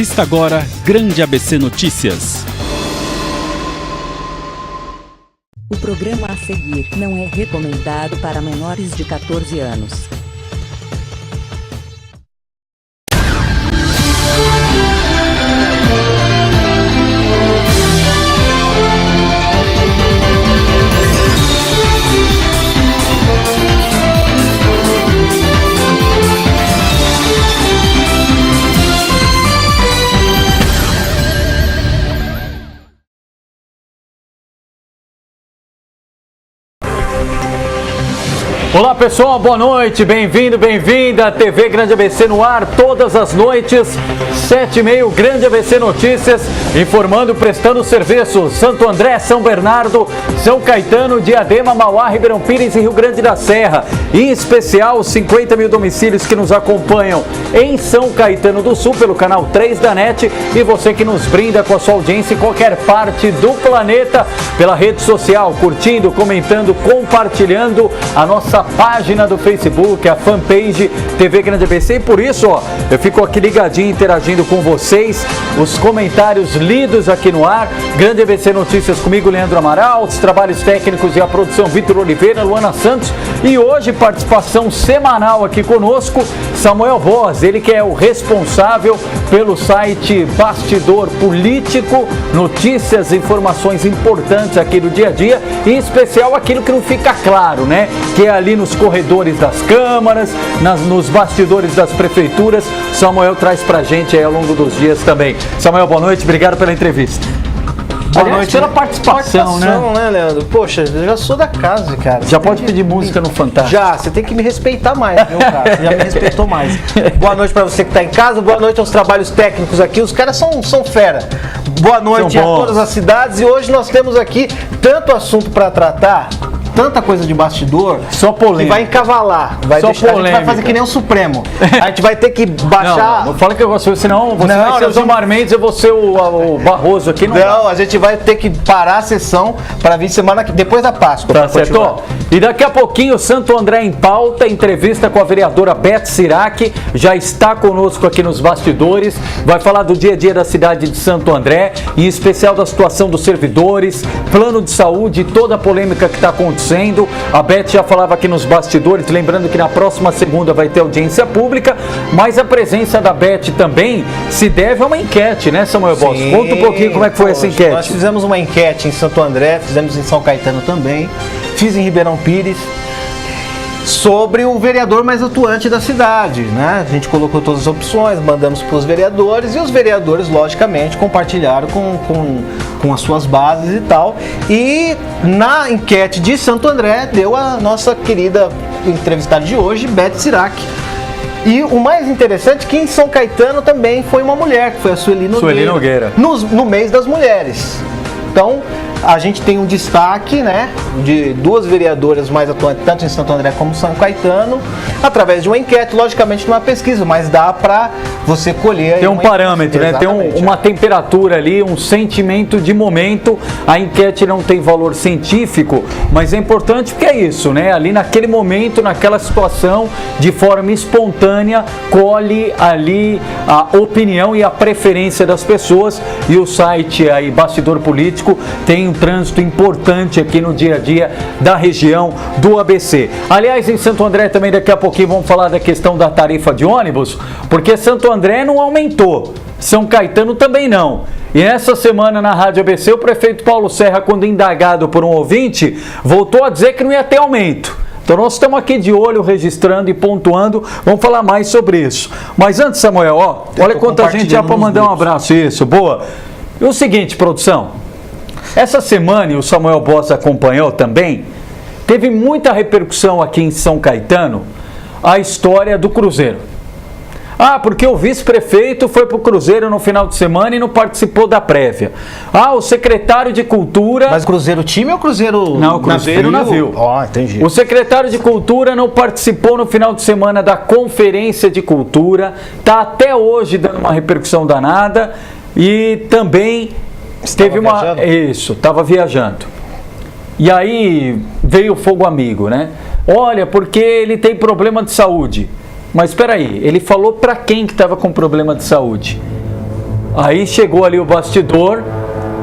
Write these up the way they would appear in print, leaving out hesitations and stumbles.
Assista agora Grande ABC Notícias. O programa a seguir não é recomendado para menores de 14 anos. Olá pessoal, boa noite, bem-vindo, bem-vinda à TV Grande ABC no ar, todas as noites, 7h30, Grande ABC Notícias, informando, prestando serviço, Santo André, São Bernardo, São Caetano, Diadema, Mauá, Ribeirão Pires e Rio Grande da Serra. Em especial, os 50 mil domicílios que nos acompanham em São Caetano do Sul, pelo canal 3 da NET, e você que nos brinda com a sua audiência em qualquer parte do planeta, pela rede social, curtindo, comentando, compartilhando a nossa página do Facebook, a fanpage TV Grande ABC, e por isso, eu fico aqui ligadinho, interagindo com vocês, os comentários lidos aqui no ar. Grande ABC Notícias comigo, Leandro Amaral, os trabalhos técnicos e a produção Vitor Oliveira, Luana Santos, e hoje participação semanal aqui conosco, Samuel Boas, ele que é o responsável pelo site Bastidor Político, notícias, informações importantes aqui do dia a dia, em especial aquilo que não fica claro, né? Que é ali nos corredores das câmaras, nos bastidores das prefeituras. Samuel traz pra gente aí ao longo dos dias também. Samuel, boa noite, obrigado pela entrevista. Boa noite pela participação, né, Leandro? Poxa, eu já sou da casa, cara. Já pode pedir música no Fantástico. Já, você tem que me respeitar mais, viu, cara? Você já me respeitou mais. Boa noite pra você que tá em casa, boa noite aos trabalhos técnicos aqui. Os caras são fera. Boa noite a todas as cidades, e hoje nós temos aqui tanto assunto pra tratar, tanta coisa de bastidor, só polêmica. Que vai encavalar. A gente vai fazer que nem o Supremo. A gente vai ter que baixar. Não fala que eu vou ser, senão você vai ser o Gilmar Mendes, eu vou ser o Barroso aqui. Não, a gente vai ter que parar a sessão para vir semana depois da Páscoa. Tá certo? E daqui a pouquinho, Santo André em pauta, entrevista com a vereadora Beth Sirac, já está conosco aqui nos bastidores, vai falar do dia a dia da cidade de Santo André, em especial da situação dos servidores, plano de saúde, toda a polêmica que está acontecendo. A Beth já falava aqui nos bastidores, lembrando que na próxima segunda vai ter audiência pública, mas a presença da Beth também se deve a uma enquete, né, Samuel Boss? Conta um pouquinho como é que foi essa enquete. Nós fizemos uma enquete em Santo André, fizemos em São Caetano também, fiz em Ribeirão Pires, sobre o vereador mais atuante da cidade, né? A gente colocou todas as opções, mandamos para os vereadores, e os vereadores, logicamente, compartilharam com as suas bases e tal. E na enquete de Santo André, deu a nossa querida entrevistada de hoje, Beth Sirac. E o mais interessante é que em São Caetano também foi uma mulher, que foi a Sueli Nogueira. No mês das mulheres. Então, a gente tem um destaque, né, de duas vereadoras mais atuantes, tanto em Santo André como em São Caetano, através de uma enquete, logicamente de uma pesquisa, mas dá para você colher... Tem um parâmetro, né? Tem uma temperatura ali, um sentimento de momento. A enquete não tem valor científico, mas é importante porque é isso, né? Ali naquele momento, naquela situação, de forma espontânea, colhe ali a opinião e a preferência das pessoas, e o site aí, Bastidor Político, tem um trânsito importante aqui no dia a dia da região do ABC. Aliás, em Santo André também daqui a pouquinho vamos falar da questão da tarifa de ônibus, porque Santo André não aumentou, São Caetano também não. E essa semana na Rádio ABC, o prefeito Paulo Serra, quando indagado por um ouvinte, voltou a dizer que não ia ter aumento. Então nós estamos aqui de olho, registrando e pontuando, vamos falar mais sobre isso. Mas antes, Samuel, olha quanta gente já para mandar um abraço. Isso, boa. E o seguinte, produção, essa semana, e o Samuel Boss acompanhou também, teve muita repercussão aqui em São Caetano a história do Cruzeiro. Ah, porque o vice-prefeito foi para o Cruzeiro no final de semana e não participou da prévia. Ah, o secretário de Cultura... Mas Cruzeiro time ou Cruzeiro... Não, Cruzeiro navio. Entendi. O secretário de Cultura não participou no final de semana da Conferência de Cultura, está até hoje dando uma repercussão danada, e também teve viajando? Isso, estava viajando. E aí veio o fogo amigo, né? Olha, porque ele tem problema de saúde. Mas espera aí, ele falou para quem que estava com problema de saúde? Aí chegou ali o bastidor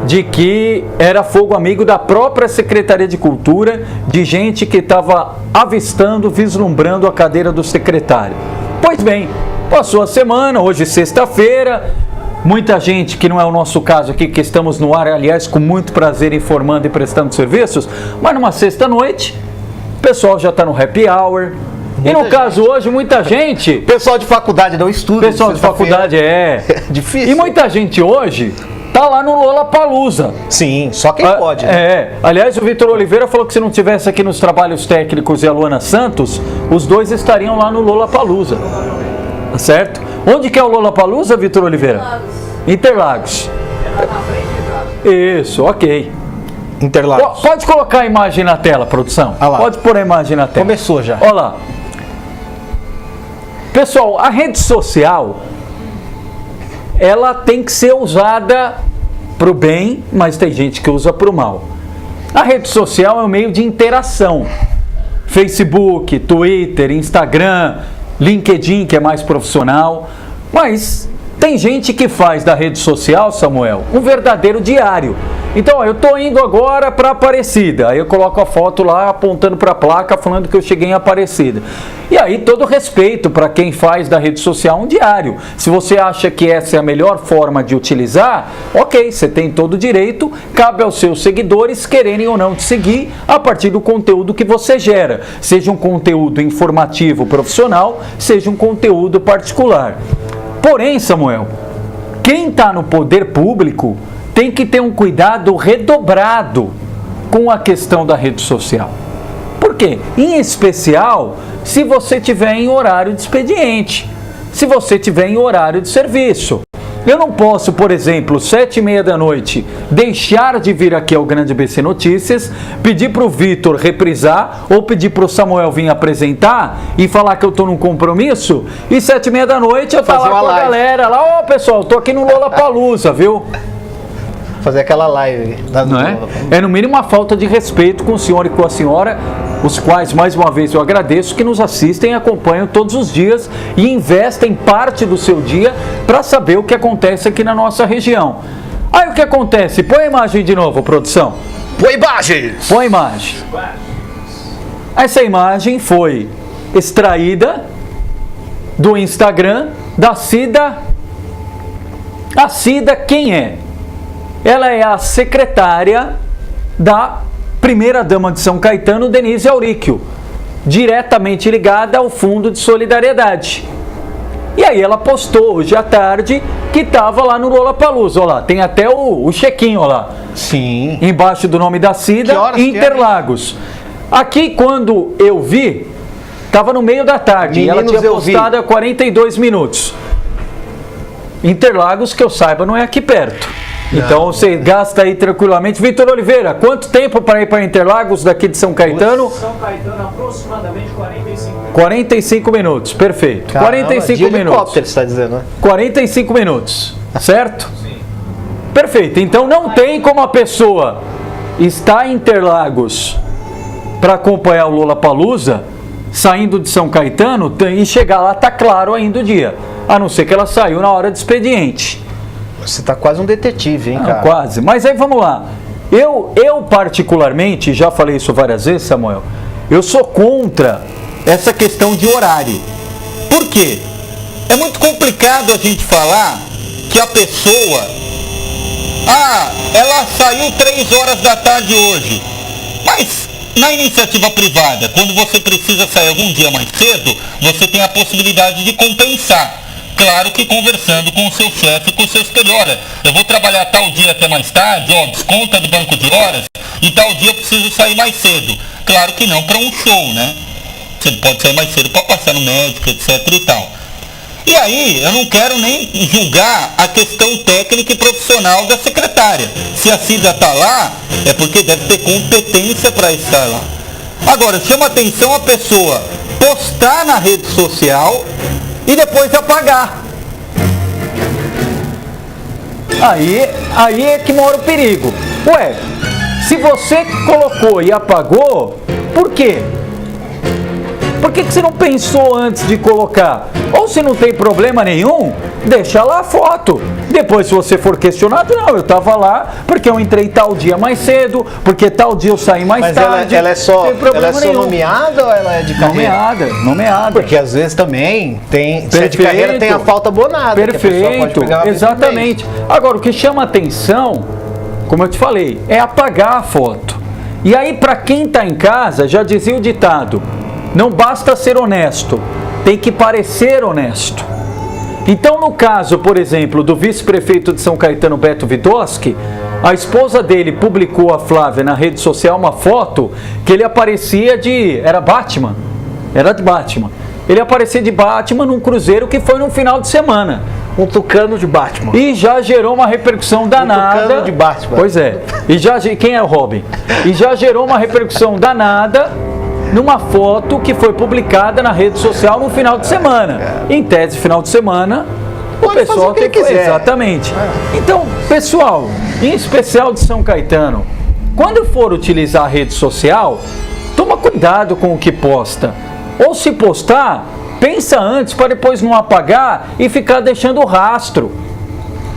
de que era fogo amigo da própria Secretaria de Cultura, de gente que estava avistando, vislumbrando a cadeira do secretário. Pois bem, passou a semana, hoje sexta-feira, muita gente, que não é o nosso caso aqui, que estamos no ar, aliás, com muito prazer informando e prestando serviços, mas numa sexta-noite, o pessoal já está no happy hour. E no caso hoje, muita gente... Pessoal de faculdade não estuda. Pessoal de faculdade é difícil. E muita gente hoje tá lá no Lollapalooza. Sim, só quem pode, né? É. Aliás, o Vitor Oliveira falou que se não tivesse aqui nos trabalhos técnicos e a Luana Santos, os dois estariam lá no Lollapalooza. Tá certo? Onde que é o Lollapalooza, Vitor Oliveira? Interlagos. Isso, ok. Interlagos. Pode colocar a imagem na tela, produção. Pode pôr a imagem na tela. Começou já. Olha lá. Pessoal, a rede social, ela tem que ser usada para o bem, mas tem gente que usa para o mal. A rede social é um meio de interação. Facebook, Twitter, Instagram, LinkedIn, que é mais profissional. Mas tem gente que faz da rede social, Samuel, um verdadeiro diário. Então, eu estou indo agora para Aparecida. Aí eu coloco a foto lá apontando para a placa falando que eu cheguei em Aparecida. E aí todo respeito para quem faz da rede social um diário. Se você acha que essa é a melhor forma de utilizar, ok, você tem todo o direito, cabe aos seus seguidores quererem ou não te seguir a partir do conteúdo que você gera. Seja um conteúdo informativo profissional, seja um conteúdo particular. Porém, Samuel, quem está no poder público tem que ter um cuidado redobrado com a questão da rede social. Por quê? Em especial, se você tiver em horário de expediente, se você tiver em horário de serviço. Eu não posso, por exemplo, 7h30 da noite, deixar de vir aqui ao Grande ABC Notícias, pedir para o Vitor reprisar ou pedir para o Samuel vir apresentar e falar que eu estou num compromisso e 7h30 da noite eu estou lá com a galera, lá, pessoal, estou aqui no Lollapalooza, viu? Fazer aquela live. Não é? É no mínimo uma falta de respeito com o senhor e com a senhora, os quais, mais uma vez, eu agradeço, que nos assistem e acompanham todos os dias e investem parte do seu dia para saber o que acontece aqui na nossa região. Aí o que acontece? Põe a imagem de novo, produção. Põe imagens! Põe a imagem. Essa imagem foi extraída do Instagram da Cida. A Cida quem é? Ela é a secretária da primeira-dama de São Caetano, Denise Auríquio, diretamente ligada ao Fundo de Solidariedade. E aí ela postou hoje à tarde que estava lá no Lollapalooza. Olha lá, tem até o check-in, olha lá. Sim. Embaixo do nome da Cida, Interlagos. Aqui, quando eu vi, estava no meio da tarde. Meninos, e ela tinha postado há 42 minutos. Interlagos, que eu saiba, não é aqui perto. Então você gasta aí tranquilamente. Vitor Oliveira, quanto tempo para ir para Interlagos daqui de São Caetano? São Caetano, aproximadamente 45 minutos. 45 minutos, perfeito. Caramba, 45 minutos. Helicóptero, você está dizendo, né? 45 minutos, certo? Sim. Perfeito. Então não tem como a pessoa estar em Interlagos para acompanhar o Lollapalooza, saindo de São Caetano e chegar lá, tá claro ainda o dia. A não ser que ela saiu na hora de expediente. Você tá quase um detetive, hein, cara? Quase. Mas aí vamos lá. Eu particularmente, já falei isso várias vezes, Samuel, eu sou contra essa questão de horário. Por quê? É muito complicado a gente falar que a pessoa, ela saiu 3 horas da tarde hoje. Mas na iniciativa privada, quando você precisa sair algum dia mais cedo, você tem a possibilidade de compensar. Claro que conversando com o seu chefe, com o seu superior. Eu vou trabalhar tal dia até mais tarde, desconta do banco de horas, e tal dia eu preciso sair mais cedo. Claro que não para um show, né? Você pode sair mais cedo para passar no médico, etc e tal. E aí, eu não quero nem julgar a questão técnica e profissional da secretária. Se a Cida está lá, é porque deve ter competência para estar lá. Agora, chama atenção a pessoa postar na rede social e depois apagar. Aí é que mora o perigo. Ué, se você colocou e apagou, por quê? Por que você não pensou antes de colocar? Ou se não tem problema nenhum, deixa lá a foto. Depois, se você for questionado, não, eu estava lá porque eu entrei tal dia mais cedo, porque tal dia eu saí mais Mas tarde. ela é só nenhum. nomeada ou ela é de carreira? Nomeada. Porque às vezes também tem, se é de Perfeito. carreira, tem a falta abonada. Que a pessoa pode Perfeito, pegar uma vez por exatamente. Agora, o que chama atenção, como eu te falei, é apagar a foto. E aí, para quem está em casa, já dizia o ditado, não basta ser honesto, tem que parecer honesto. Então, no caso, por exemplo, do vice-prefeito de São Caetano, Beto Vidoski, a esposa dele publicou, a Flávia, na rede social uma foto que ele aparecia de... Era Batman? Era de Batman. Ele aparecia de Batman num cruzeiro que foi no final de semana. Um tucano de Batman. E já gerou uma repercussão danada. tucano de Batman. Pois é. E já, quem é o Robin? E já gerou uma repercussão danada numa foto que foi publicada na rede social no final de semana. Em tese, final de semana, Pode o pessoal fazer o que tem que... quiser. Exatamente. Então, pessoal, em especial de São Caetano, quando for utilizar a rede social, toma cuidado com o que posta. Ou se postar, pensa antes para depois não apagar e ficar deixando rastro.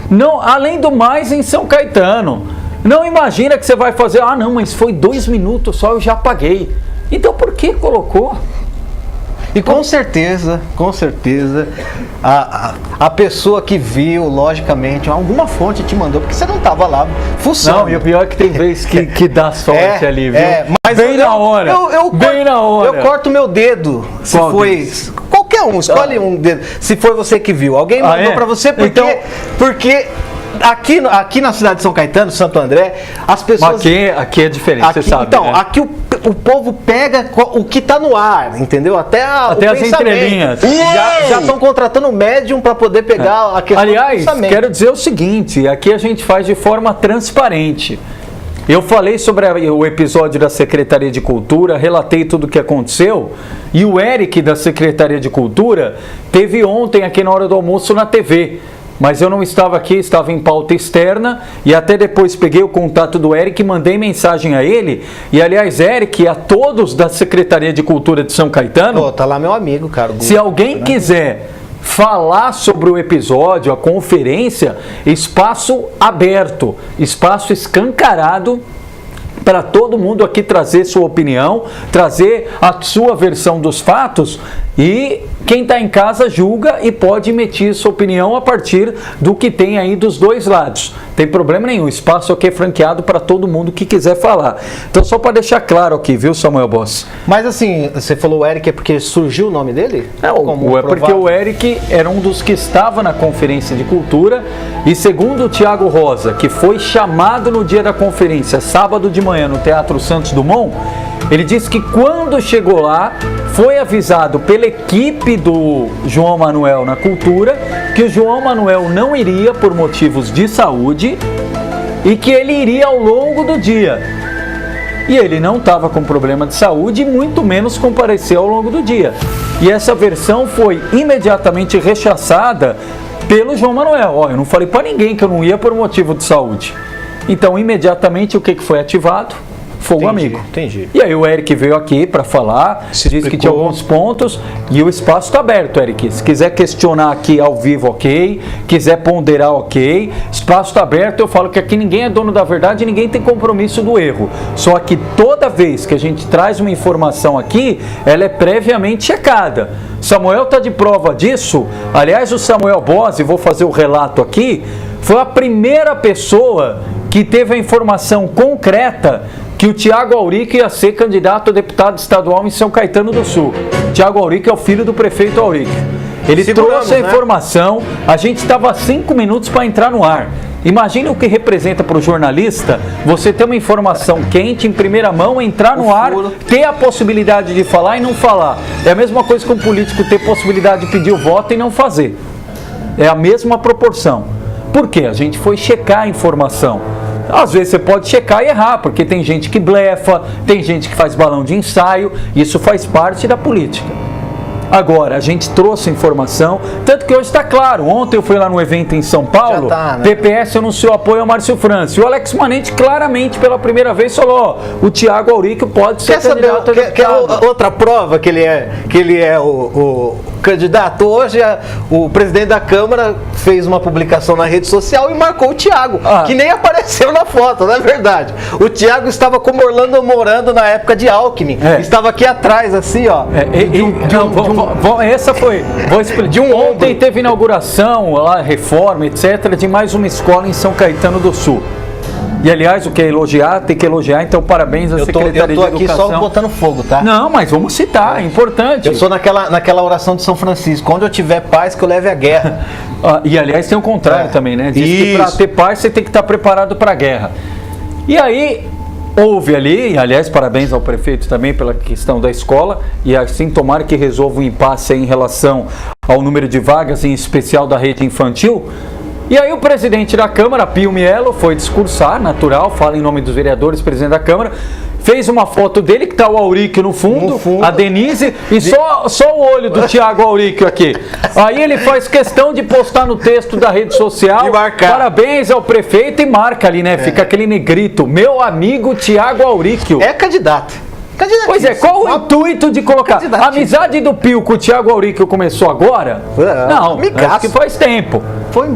Não, além do mais, em São Caetano, não imagina que você vai fazer, ah não, mas foi 2 minutos só, eu já apaguei. Então por que colocou? E com certeza, a pessoa que viu, logicamente, alguma fonte te mandou, porque você não estava lá fuçando. Não, e o pior é que tem vez que dá sorte ali, viu? Mas bem na hora, bem na hora. Eu corto meu dedo, se Qual foi... deles? Qualquer um, escolhe um dedo, se foi você que viu. Alguém mandou pra você, porque aqui na cidade de São Caetano, Santo André, as pessoas... Aqui é diferente, você sabe. Então, né? aqui o povo pega o que tá no ar, entendeu? Até as entrelinhas. Já estão contratando médium para poder pegar a questão do Aliás, pensamento. quero dizer o seguinte, aqui a gente faz de forma transparente. Eu falei sobre o episódio da Secretaria de Cultura, relatei tudo o que aconteceu, e o Eric da Secretaria de Cultura teve ontem aqui na hora do almoço na TV. Mas eu não estava aqui, estava em pauta externa, e até depois peguei o contato do Eric, mandei mensagem a ele, e aliás, Eric, a todos da Secretaria de Cultura de São Caetano... Pô, tá lá meu amigo, cara. Se alguém quiser falar sobre o episódio, a conferência, espaço aberto, espaço escancarado, para todo mundo aqui trazer sua opinião, trazer a sua versão dos fatos, e quem está em casa julga e pode emitir sua opinião a partir do que tem aí dos dois lados. Tem problema nenhum, o espaço aqui é franqueado para todo mundo que quiser falar. Então, só para deixar claro aqui, viu, Samuel Boss? Mas assim, você falou o Eric é porque surgiu o nome dele? Não, é porque o Eric era um dos que estava na conferência de cultura, e segundo o Tiago Rosa, que foi chamado no dia da conferência, sábado de manhã, no Teatro Santos Dumont, ele disse que quando chegou lá, foi avisado pela equipe do João Manuel na cultura, que o João Manuel não iria por motivos de saúde e que ele iria ao longo do dia. E ele não estava com problema de saúde e muito menos compareceu ao longo do dia. E essa versão foi imediatamente rechaçada pelo João Manuel. Ó, eu não falei para ninguém que eu não ia por motivo de saúde. Então, imediatamente, o que foi ativado? Fogo amigo. Entendi. E aí o Eric veio aqui para falar, disse que tinha alguns pontos, e o espaço está aberto, Eric. Se quiser questionar aqui ao vivo, ok. Quiser ponderar, ok. Espaço está aberto, eu falo que aqui ninguém é dono da verdade e ninguém tem compromisso do erro. Só que toda vez que a gente traz uma informação aqui, ela é previamente checada. Samuel está de prova disso. Aliás, o Samuel Bose, vou fazer o relato aqui, foi a primeira pessoa que teve a informação concreta que o Tiago Auric ia ser candidato a deputado estadual em São Caetano do Sul. Tiago Auric é o filho do prefeito Auric. Ele trouxe a informação, a gente estava 5 minutos para entrar no ar. Imagina o que representa para o jornalista você ter uma informação quente, em primeira mão, entrar no ar, ter a possibilidade de falar e não falar. É a mesma coisa que um político ter possibilidade de pedir o voto e não fazer. É a mesma proporção. Por quê? A gente foi checar a informação. Às vezes você pode checar e errar, porque tem gente que blefa, tem gente que faz balão de ensaio, isso faz parte da política. Agora, a gente trouxe informação, tanto que hoje está claro. Ontem eu fui lá no evento em São Paulo, Já tá, né? PPS anunciou apoio ao Márcio França. E o Alex Manente claramente, pela primeira vez, falou: ó, o Thiago Auric pode ser Quer saber candidato a quer deputado. outra prova que ele é o candidato? Hoje o presidente da Câmara fez uma publicação na rede social e marcou o Thiago, que nem apareceu na foto, não é verdade? O Thiago estava como Orlando Morando na época de Alckmin. Estava aqui atrás, assim, ó. Essa foi. Vou explicar. Ontem teve inauguração, lá, reforma, etc., de mais uma escola em São Caetano do Sul. E, aliás, o que é elogiar, tem que elogiar, então parabéns à Secretaria de Educação. Eu tô aqui só botando fogo, tá? Não, mas vamos citar, é importante. Eu sou naquela oração de São Francisco: onde eu tiver paz, que eu leve a guerra. E, aliás, tem o contrário também, né? Diz que para ter paz, você tem que estar preparado para a guerra. E aí, houve ali, e, aliás, parabéns ao prefeito também pela questão da escola, e assim, tomara que resolva o impasse em relação ao número de vagas, em especial da rede infantil. E aí o presidente da Câmara, Pio Mielo, foi discursar, natural, fala em nome dos vereadores, presidente da Câmara, fez uma foto dele, que está o Auríquio no fundo, a Denise, e só o olho do Thiago Auríquio aqui. Aí ele faz questão de postar no texto da rede social, parabéns ao prefeito, e marca ali, né? Fica aquele negrito, meu amigo Thiago Auríquio. É candidato. Pois é, qual o intuito de colocar? A amizade do Pio com o Thiago Auric começou agora? Não, acho que faz tempo.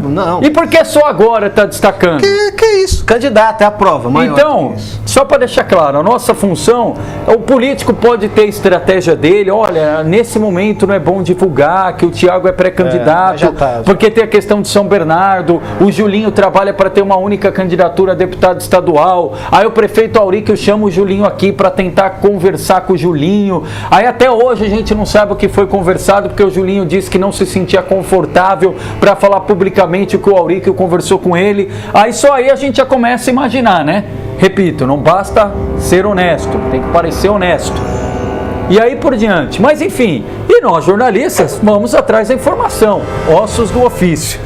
Não. E por que só agora está destacando? Que isso? Candidato, é a prova. Então, só para deixar claro, a nossa função, o político pode ter estratégia dele, olha, nesse momento não é bom divulgar que o Thiago é pré-candidato, porque tem a questão de São Bernardo, o Julinho trabalha para ter uma única candidatura a deputado estadual, aí o prefeito Auric chama o Julinho aqui para tentar conversar com o Julinho, aí até hoje a gente não sabe o que foi conversado, porque o Julinho disse que não se sentia confortável para falar publicamente que o Auric conversou com ele. Aí só aí a gente já começa a imaginar, né? Repito, não basta ser honesto, tem que parecer honesto. E aí por diante. Mas enfim, e nós jornalistas vamos atrás da informação, ossos do ofício.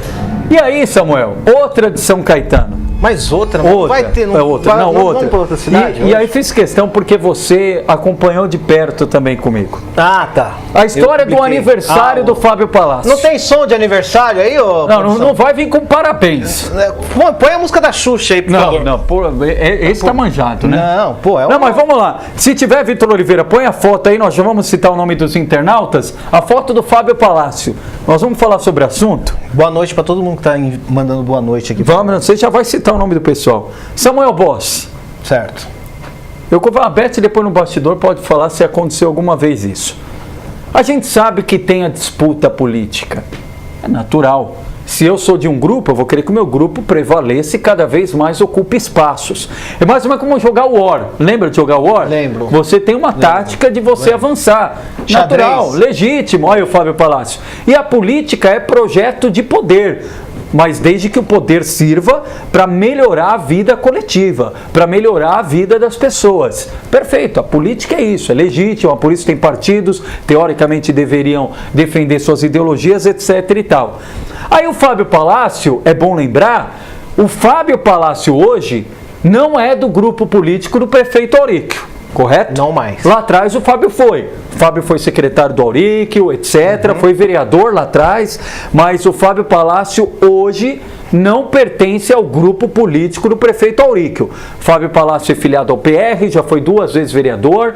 E aí, Samuel, outra de São Caetano. Mas outra? Vai ter, outra. Vamos para outra cidade? E aí fiz questão porque você acompanhou de perto também comigo. Tá. A história do aniversário do Fábio Palácio. Não tem som de aniversário aí, ô? Não vai vir com parabéns. Põe a música da Xuxa aí, por favor. Esse tá manjado, né? Não, mas vamos lá. Se tiver, Vitor Oliveira, põe a foto aí, nós já vamos citar o nome dos internautas. A foto do Fábio Palácio. Nós vamos falar sobre o assunto. Boa noite para todo mundo que tá mandando boa noite aqui. Vamos, você já vai citar o nome do pessoal. Samuel Boss. Certo. A Beth depois no bastidor pode falar se aconteceu alguma vez isso. A gente sabe que tem a disputa política. É natural. Se eu sou de um grupo, eu vou querer que o meu grupo prevaleça e cada vez mais ocupe espaços. É mais ou menos como jogar War. Lembra de jogar War? Lembro. Você tem uma tática de você avançar. Natural, legítimo. Olha o Fábio Palácio. E a política é projeto de poder. Mas desde que o poder sirva para melhorar a vida coletiva, para melhorar a vida das pessoas. Perfeito, a política é isso, é legítima, por isso tem partidos, teoricamente deveriam defender suas ideologias, etc e tal. Aí o Fábio Palácio, é bom lembrar, o Fábio Palácio hoje não é do grupo político do prefeito Auríquio. Correto? Não mais. Lá atrás o Fábio foi. O Fábio foi secretário do Auríquio, etc. Foi vereador lá atrás. Mas o Fábio Palácio hoje não pertence ao grupo político do prefeito Auríquio. Fábio Palácio é filiado ao PR, já foi 2 vezes vereador,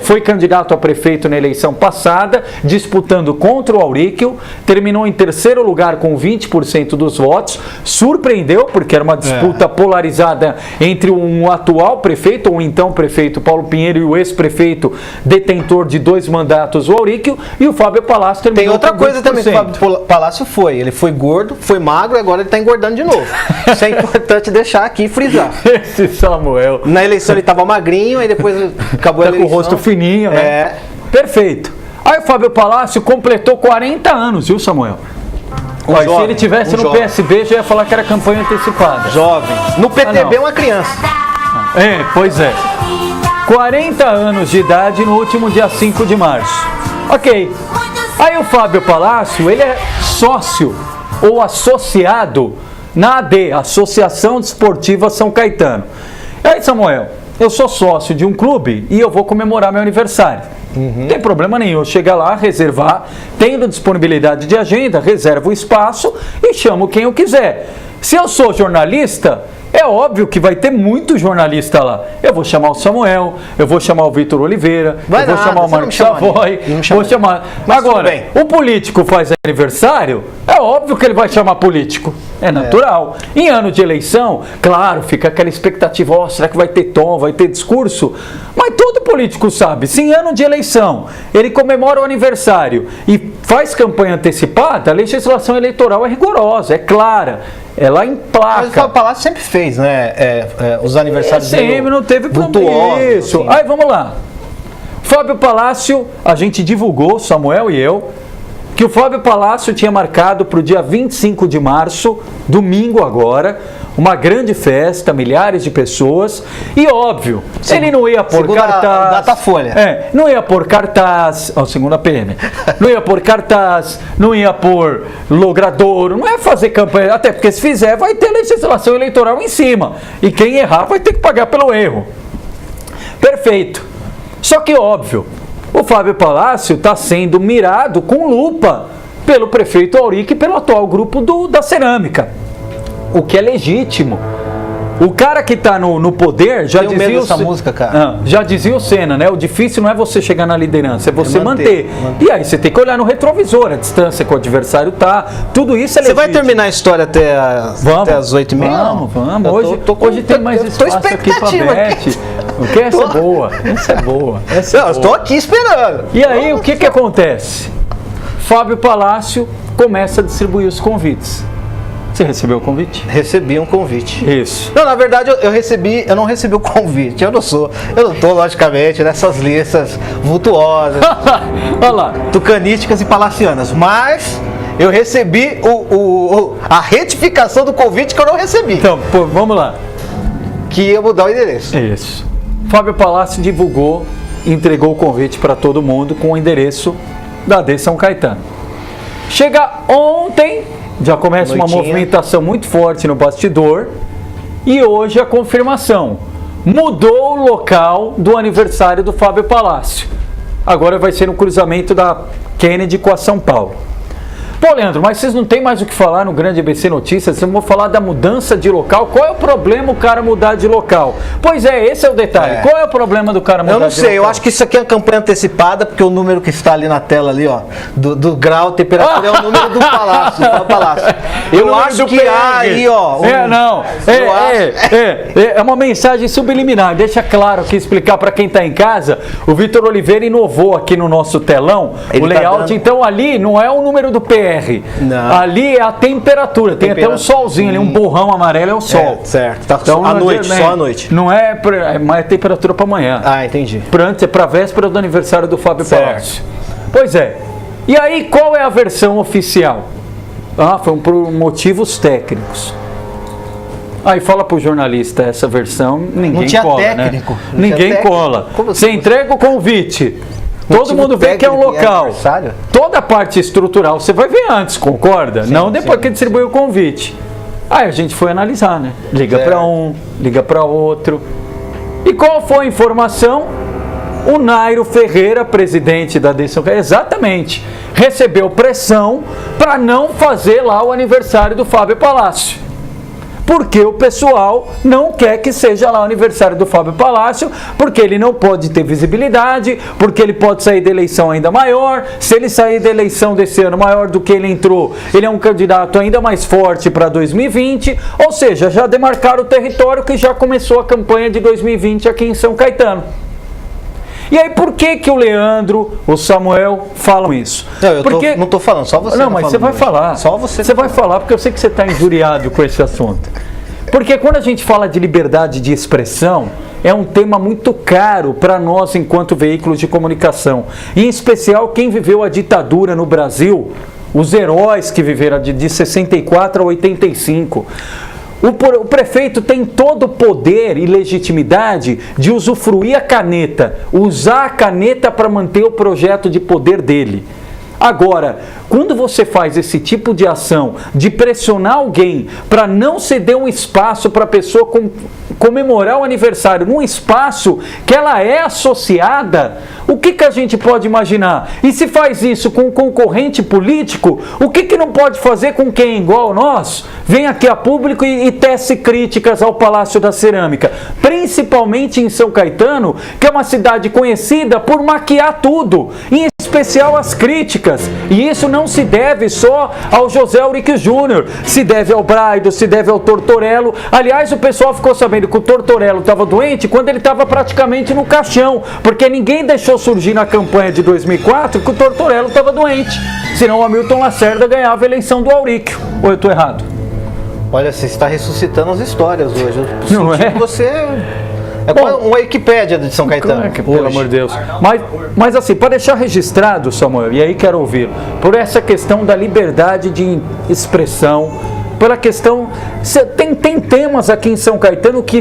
foi candidato a prefeito na eleição passada, disputando contra o Auríquio, terminou em 3º lugar com 20% dos votos, surpreendeu, porque era uma disputa polarizada entre um atual prefeito, ou então prefeito Paulo Pinheiro, e o ex-prefeito detentor de 2 mandatos, o Auríquio, e o Fábio Palácio terminou com 20%. Tem outra coisa também que o Fábio Palácio ele foi gordo, foi magro, agora ele está engordando de novo. Isso é importante deixar aqui e frisar. Esse Samuel. Na eleição ele estava magrinho, aí depois acabou a eleição. Com o rosto fininho, né? Perfeito. Aí o Fábio Palácio completou 40 anos, viu, Samuel? Mas se ele tivesse no PSB, já ia falar que era campanha antecipada. Jovem. No PTB é uma criança. Pois é. 40 anos de idade no último dia 5 de março. Ok. Aí o Fábio Palácio, ele é sócio ou associado na AD, Associação Desportiva São Caetano. E aí, Samuel, eu sou sócio de um clube e eu vou comemorar meu aniversário. Não tem problema nenhum. Chega lá, reservar, tendo disponibilidade de agenda, reserva o espaço e chamo quem eu quiser. Se eu sou jornalista, é óbvio que vai ter muito jornalista lá. Eu vou chamar o Samuel, eu vou chamar o Vitor Oliveira, eu vou chamar o Marcos Savoy, vou chamar... Agora, o político faz aniversário, é óbvio que ele vai chamar político. É natural. Em ano de eleição, claro, fica aquela expectativa, ó, será que vai ter tom, vai ter discurso? Mas todo político sabe, se em ano de eleição ele comemora o aniversário e faz campanha antecipada, a legislação eleitoral é rigorosa, é clara. Ela emplaca. Mas o Fábio Palácio sempre fez, né? Os aniversários sempre, não teve problema. Isso. Assim. Aí vamos lá. Fábio Palácio, a gente divulgou, Samuel e eu, que o Fábio Palácio tinha marcado para o dia 25 de março, domingo agora, uma grande festa, milhares de pessoas, e óbvio, ele não ia pôr cartaz... Datafolha. Não ia pôr cartaz... segunda PM. Não ia pôr cartaz, não ia pôr logradouro, não ia fazer campanha, até porque se fizer vai ter legislação eleitoral em cima, e quem errar vai ter que pagar pelo erro. Perfeito. Só que óbvio, o Fábio Palácio está sendo mirado com lupa pelo prefeito Auric e pelo atual grupo da cerâmica. O que é legítimo. O cara que está no poder, já dizia medo dessa música, cara. Já dizia o Senna, né? O difícil não é você chegar na liderança, é você manter. E aí você tem que olhar no retrovisor, a distância que o adversário tá. Tudo isso é legítimo. Você vai terminar a história até as 8h30? Vamos. Hoje tem mais espaço aqui pra Beth. Porque essa é boa. Essa é boa. Eu estou aqui esperando. E aí, o que acontece? Fábio Palácio começa a distribuir os convites. Você recebeu o convite? Recebi um convite. Isso. Não, na verdade eu não recebi o convite. Eu não tô, logicamente, nessas listas vultuosas, olha lá, tucanísticas e palacianas, mas eu recebi a retificação do convite que eu não recebi. Então, vamos lá. Que ia mudar o endereço. Isso. Fábio Palácio divulgou, entregou o convite para todo mundo com o endereço da AD São Caetano. Chega ontem, já começa uma movimentação muito forte no bastidor, e hoje a confirmação. Mudou o local do aniversário do Fábio Palácio. Agora vai ser no cruzamento da Kennedy com a São Paulo. Pô, Leandro, mas vocês não tem mais o que falar no Grande ABC Notícias? Vocês vão falar da mudança de local? Qual é o problema o cara mudar de local? Pois é, esse é o detalhe. Qual é o problema do cara mudar de local? Eu não sei, eu acho que isso aqui é uma campanha antecipada, porque o número que está ali na tela, ali, ó, do grau, temperatura, é o número do palácio, do palácio. Eu acho que há aí, ó... É uma mensagem subliminar. Deixa claro aqui, explicar para quem está em casa, o Vitor Oliveira inovou aqui no nosso telão, o layout, então ali não é o número do PR. Não. Ali é a temperatura, tem até um solzinho ali, um borrão amarelo é o sol. Certo, tá então, à noite, só à noite. Não é, mas é temperatura para amanhã. Entendi. Antes é para véspera do aniversário do Fábio Palácio. Pois é. E aí, qual é a versão oficial? Foi por motivos técnicos. Aí fala pro jornalista essa versão, ninguém não tinha cola, técnico, né? Ninguém cola. Você entrega o convite. Todo mundo vê que é um local. Toda a parte estrutural você vai ver antes, concorda? Sim, não depois que distribuiu o convite. Aí a gente foi analisar, né? Liga para um, liga para outro. E qual foi a informação? O Nairo Ferreira, presidente da AD São Caetano, exatamente, recebeu pressão para não fazer lá o aniversário do Fábio Palácio. Porque o pessoal não quer que seja lá o aniversário do Fábio Palácio, porque ele não pode ter visibilidade, porque ele pode sair da eleição ainda maior. Se ele sair da eleição desse ano maior do que ele entrou, ele é um candidato ainda mais forte para 2020, ou seja, já demarcaram o território que já começou a campanha de 2020 aqui em São Caetano. E aí, por que o Leandro, o Samuel falam isso? Não estou falando, só você. Não, mas você vai falar. Só você. Você vai falar, porque eu sei que você está injuriado com esse assunto. Porque quando a gente fala de liberdade de expressão, é um tema muito caro para nós enquanto veículos de comunicação. Em especial, quem viveu a ditadura no Brasil, os heróis que viveram de 64 a 85. O prefeito tem todo o poder e legitimidade de usufruir a caneta, usar a caneta para manter o projeto de poder dele. Agora, Quando você faz esse tipo de ação, de pressionar alguém para não ceder um espaço para a pessoa comemorar o aniversário num espaço que ela é associada, o que a gente pode imaginar? E se faz isso com um concorrente político, o que não pode fazer com quem, igual nós, vem aqui a público e tece críticas ao Palácio da Cerâmica? Principalmente em São Caetano, que é uma cidade conhecida por maquiar tudo, em especial as críticas. E isso não se deve só ao José Auric Júnior, se deve ao Braido, se deve ao Tortorello. Aliás, o pessoal ficou sabendo que o Tortorello estava doente quando ele estava praticamente no caixão, porque ninguém deixou surgir na campanha de 2004 que o Tortorello estava doente, senão o Hamilton Lacerda ganhava a eleição do Auríquio. Ou eu estou errado? Olha, você está ressuscitando as histórias hoje. Eu Não senti é? que você é uma Wikipédia de São Caetano. Pelo amor de Deus. Mas assim, para deixar registrado, Samuel, e aí quero ouvir, por essa questão da liberdade de expressão, pela questão... Tem temas aqui em São Caetano que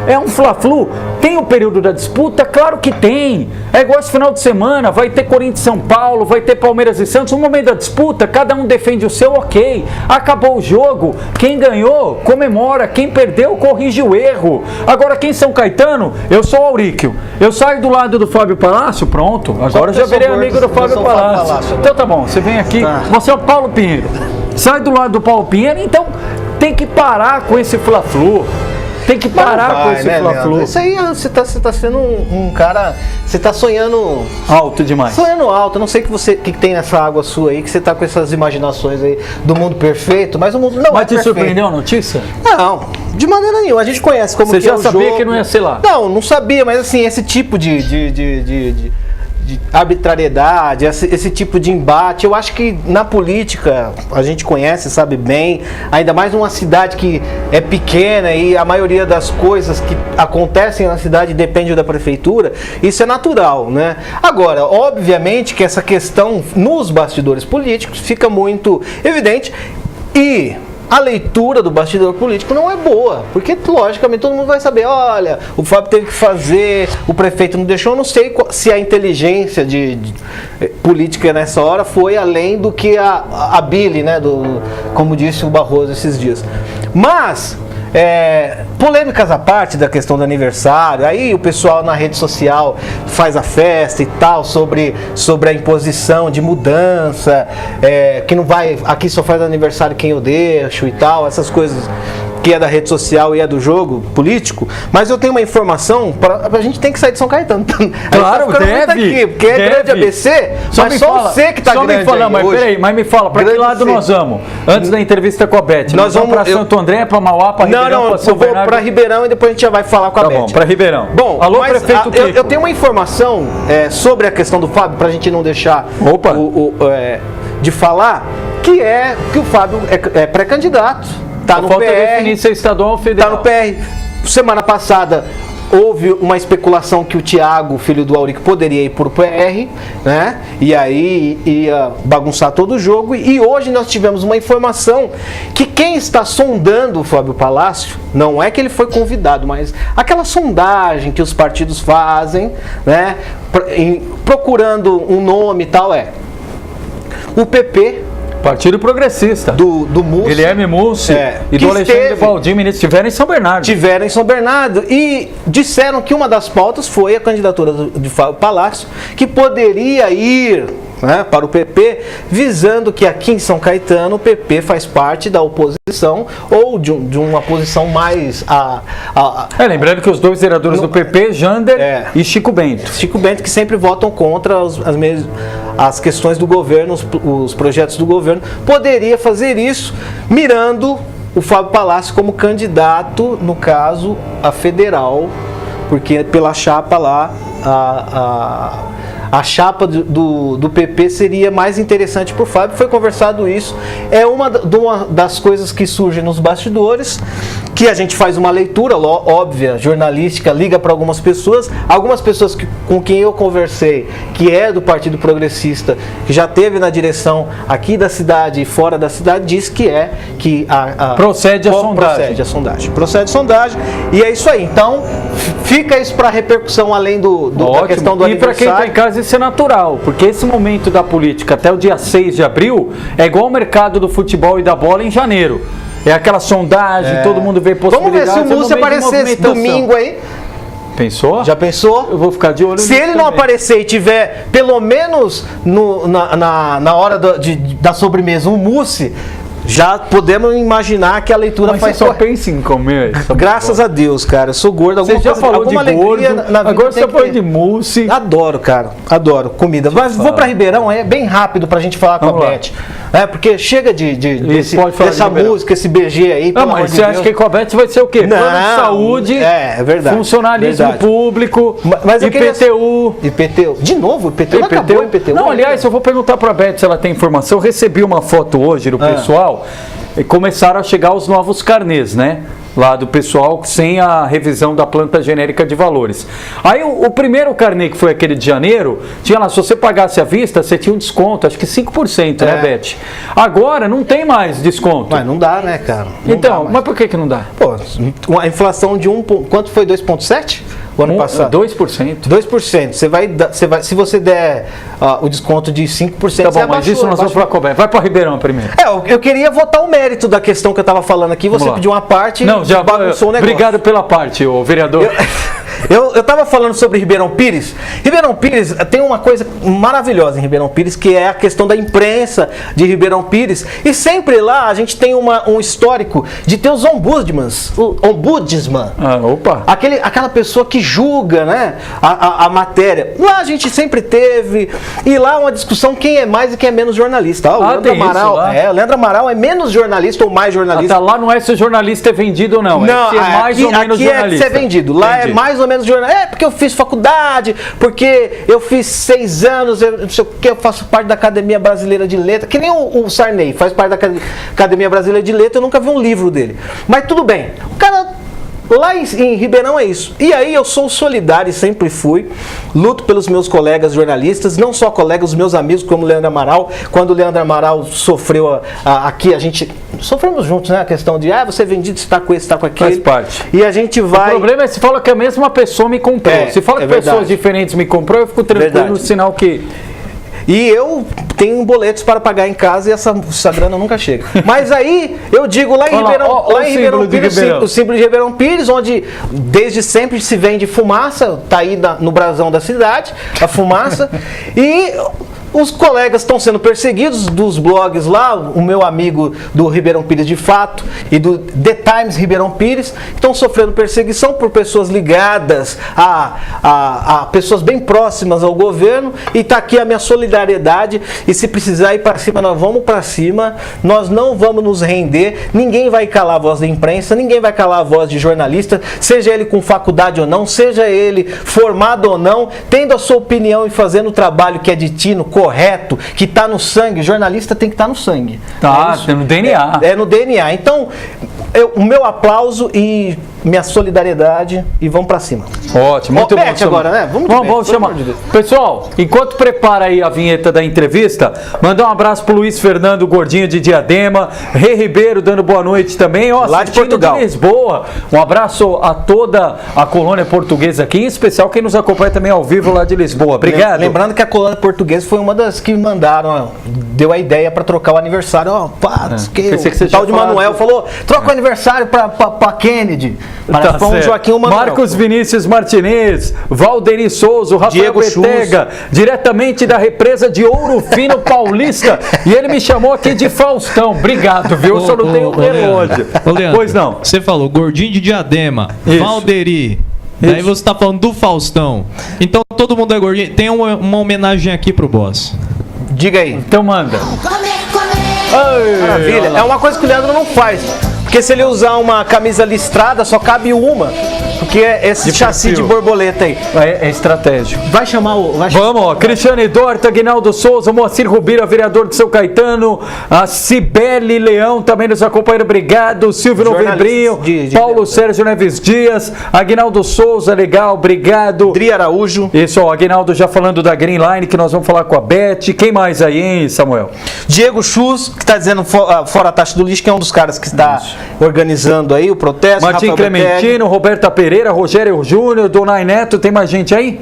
é um fla-flu. Tem o período da disputa? Claro que tem. É igual esse final de semana, vai ter Corinthians e São Paulo, vai ter Palmeiras e Santos. No momento da disputa, cada um defende o seu, ok. Acabou o jogo, quem ganhou, comemora. Quem perdeu, corrige o erro. Agora, aqui em São Caetano, eu sou o Auríquio. Eu saio do lado do Fábio Palácio, pronto. Agora eu já virei amigo do Fábio Palácio. Então tá bom, você vem aqui, você é o Paulo Pinheiro. Sai do lado do Paulo Pinheiro, então tem que parar com esse fla-flu. Tem que parar com esse fla-flu. Isso aí, você tá sendo um cara... Você tá sonhando... Alto demais. Sonhando alto. Eu não sei o que tem nessa água sua aí, que você tá com essas imaginações aí do mundo perfeito, mas o mundo não é perfeito. Mas te surpreendeu a notícia? Não, de maneira nenhuma. A gente conhece como que é o jogo. Você já sabia que não ia ser lá? Não sabia, mas assim, esse tipo de arbitrariedade, esse tipo de embate, eu acho que na política a gente conhece, sabe bem, ainda mais numa cidade que é pequena e a maioria das coisas que acontecem na cidade depende da prefeitura, isso é natural, né? Agora, obviamente que essa questão nos bastidores políticos fica muito evidente e a leitura do bastidor político não é boa, porque logicamente todo mundo vai saber, olha, o Fábio teve que fazer, o prefeito não deixou, eu não sei se a inteligência de política nessa hora foi além do que a Bili, né, como disse o Barroso esses dias. Mas, polêmicas à parte da questão do aniversário, aí o pessoal na rede social faz a festa e tal, sobre a imposição de mudança, que não vai, aqui só faz aniversário quem eu deixo e tal, essas coisas que é da rede social e é do jogo político, mas eu tenho uma informação, a gente tem que sair de São Caetano. Claro, tá deve. Aqui, porque é grande ABC, mas só você que tá grande aí mas hoje. Peraí, mas me fala, para que lado nós vamos? Antes da entrevista com a Beth, nós vamos para Santo André, para Mauá, para Ribeirão, para São Bernardo? Eu vou para Ribeirão e depois a gente já vai falar com a Beth. Tá bom, para Ribeirão. Bom, alô, prefeito Kiko. Eu tenho uma informação sobre a questão do Fábio, para a gente não deixar de falar, que o Fábio é pré-candidato. Tá no falta PR, definir se é estadual ou federal. Tá no PR. Semana passada houve uma especulação que o Thiago, filho do Auric, poderia ir por PR, né? E aí ia bagunçar todo o jogo. E hoje nós tivemos uma informação que quem está sondando o Fábio Palácio, não é que ele foi convidado, mas aquela sondagem que os partidos fazem, né? Procurando um nome e tal, o PP, Partido Progressista. Do Mussi. Guilherme Mussi e do Alexandre Baldim, ministro, estiveram em São Bernardo. Tiveram em São Bernardo e disseram que uma das pautas foi a candidatura de Fábio Palácio, que poderia ir, né, para o PP, visando que aqui em São Caetano o PP faz parte da oposição ou de uma posição mais... lembrando que os dois vereadores do PP, Jander e Chico Bento. Chico Bento, que sempre votam contra as questões do governo, os projetos do governo, poderia fazer isso mirando o Fábio Palácio como candidato, no caso, a federal, porque pela chapa lá, a chapa do PP seria mais interessante para o Fábio. Foi conversado isso. É uma das coisas que surgem nos bastidores. que a gente faz uma leitura óbvia, jornalística, liga para algumas pessoas com quem eu conversei, que é do Partido Progressista, que já teve na direção aqui da cidade e fora da cidade, diz que procede a sondagem. Procede a sondagem, e é isso aí. Então, fica isso para repercussão além da questão do aniversário. E para quem está em casa isso é natural, porque esse momento da política até o dia 6 de abril é igual ao mercado do futebol e da bola em janeiro. É aquela sondagem, todo mundo vê possibilidades. Vamos ver se o Múcio aparecer esse domingo aí. Pensou? Já pensou? Eu vou ficar de olho nisso. Se ele não aparecer e tiver, pelo menos na hora da sobremesa, um mousse, já podemos imaginar que a leitura faz só pensa em comer. Graças a Deus, cara. Eu sou gordo. Você já falou de gordo, agora você falou de mousse. Adoro, cara. Adoro comida. Mas vou pra Ribeirão, é bem rápido pra gente falar com a Beth. Porque chega dessa música, esse BG aí. Mas você acha que com a Beth vai ser o quê? Plano de saúde, é verdade, funcionalismo público, IPTU. De novo, IPTU não acabou, IPTU. Não, aliás, eu vou perguntar pra Beth se ela tem informação. Eu recebi uma foto hoje do pessoal e começaram a chegar os novos carnês, né? Lá do pessoal sem a revisão da planta genérica de valores. Aí o primeiro carnê, que foi aquele de janeiro, tinha lá, se você pagasse à vista, você tinha um desconto, acho que 5%, né, Beth? Agora não tem mais desconto. Mas não dá, né, cara? Mas por que não dá? Pô, a inflação de quanto foi? 2,7%? O ano passado? 2%. 2%. Se você der o desconto de 5%, tá bom, mas isso nós vamos falar com a Beth. Vai para Ribeirão primeiro. Eu queria votar o mérito da questão que eu estava falando aqui. Você pediu uma parte e já bagunçou o negócio. Obrigado pela parte, ô vereador. Eu estava falando sobre Ribeirão Pires. Ribeirão Pires tem uma coisa maravilhosa em Ribeirão Pires, que é a questão da imprensa de Ribeirão Pires. E sempre lá a gente tem um histórico de ter os ombudsman. Aquela pessoa que julga, né, a matéria. Lá a gente sempre teve. E lá uma discussão quem é mais e quem é menos jornalista. O Leandro Amaral. O Leandro Amaral é menos jornalista ou mais jornalista? Lá não é se o jornalista é vendido ou não. Não, se é mais ou menos aqui jornalista. É ser vendido. Lá é mais ou menos jornalista. Porque eu fiz faculdade, porque eu fiz 6 anos, não sei o que, eu faço parte da Academia Brasileira de Letras. Que nem o Sarney faz parte da Academia Brasileira de Letras, eu nunca vi um livro dele. Mas tudo bem. O cara lá em Ribeirão é isso. E aí eu sou solidário e sempre fui. Luto pelos meus colegas jornalistas, não só colegas, os meus amigos, como o Leandro Amaral. Quando o Leandro Amaral sofreu aqui, a gente sofremos juntos, né? A questão de, você é vendido, você está com esse, está com aquele. Faz parte. E a gente vai... O problema é se fala que a mesma pessoa me comprou. Se fala que pessoas diferentes me comprou, eu fico tranquilo no sinal que... E eu tenho boletos para pagar em casa e essa grana nunca chega. Mas aí, eu digo lá em Ribeirão Pires, o símbolo de Ribeirão Pires, onde desde sempre se vende fumaça, tá aí no brasão da cidade, a fumaça, e os colegas estão sendo perseguidos dos blogs lá, o meu amigo do Ribeirão Pires de Fato e do The Times Ribeirão Pires, estão sofrendo perseguição por pessoas ligadas a pessoas bem próximas ao governo, e está aqui a minha solidariedade, e se precisar ir para cima, nós vamos para cima, nós não vamos nos render, ninguém vai calar a voz da imprensa, ninguém vai calar a voz de jornalista, seja ele com faculdade ou não, seja ele formado ou não, tendo a sua opinião e fazendo o trabalho que é de tino, correto, que está no sangue. O jornalista tem que estar no sangue. No DNA. É no DNA. Então, o meu aplauso e minha solidariedade, e vamos pra cima. Ótimo, muito bom. Agora, né? Vamos chamar. Pessoal, enquanto prepara aí a vinheta da entrevista, mandar um abraço pro Luiz Fernando Gordinho de Diadema, Rei Ribeiro dando boa noite também, lá de Portugal, de Lisboa. Um abraço a toda a colônia portuguesa aqui, em especial quem nos acompanha também ao vivo lá de Lisboa. Obrigado. Lembrando que a colônia portuguesa foi uma das que mandaram, deu a ideia para trocar o aniversário. O tal de Manuel falou, troca o aniversário para Kennedy. Joaquim Marcos Vinícius Martinez, Valderi Souza, Rafael Betega, diretamente da represa de Ouro Fino Paulista. E ele me chamou aqui de Faustão. Obrigado, viu? Eu só não tenho relógio. Leandro, pois não. Você falou Gordinho de Diadema, Valderi. Daí você está falando do Faustão. Então todo mundo é gordinho. Tem uma homenagem aqui pro boss. Diga aí. Então manda. Maravilha. É uma coisa que o Leandro não faz. Porque se ele usar uma camisa listrada, só cabe uma. que é esse De chassi perfil. de borboleta aí. É estratégico. Vai chamar o... Vamos, ó. Cristiane Dorta, Aguinaldo Souza, Moacir Rubira, vereador de São Caetano, a Cibele Leão também nos acompanhando, obrigado. Silvio Jornalista Novembrinho, de Paulo Sérgio Neves Dias, Aguinaldo Souza, legal, obrigado. Dri Araújo. Isso, ó, Aguinaldo já falando da Green Line, que nós vamos falar com a Beth. Quem mais aí, hein, Samuel? Diego Chus, que está dizendo fora a taxa do lixo, que é um dos caras que está organizando aí o protesto. Martim Rafael Betegui. Clementino, Roberta Pereira, Rogério Júnior, Donai Neto, tem mais gente aí?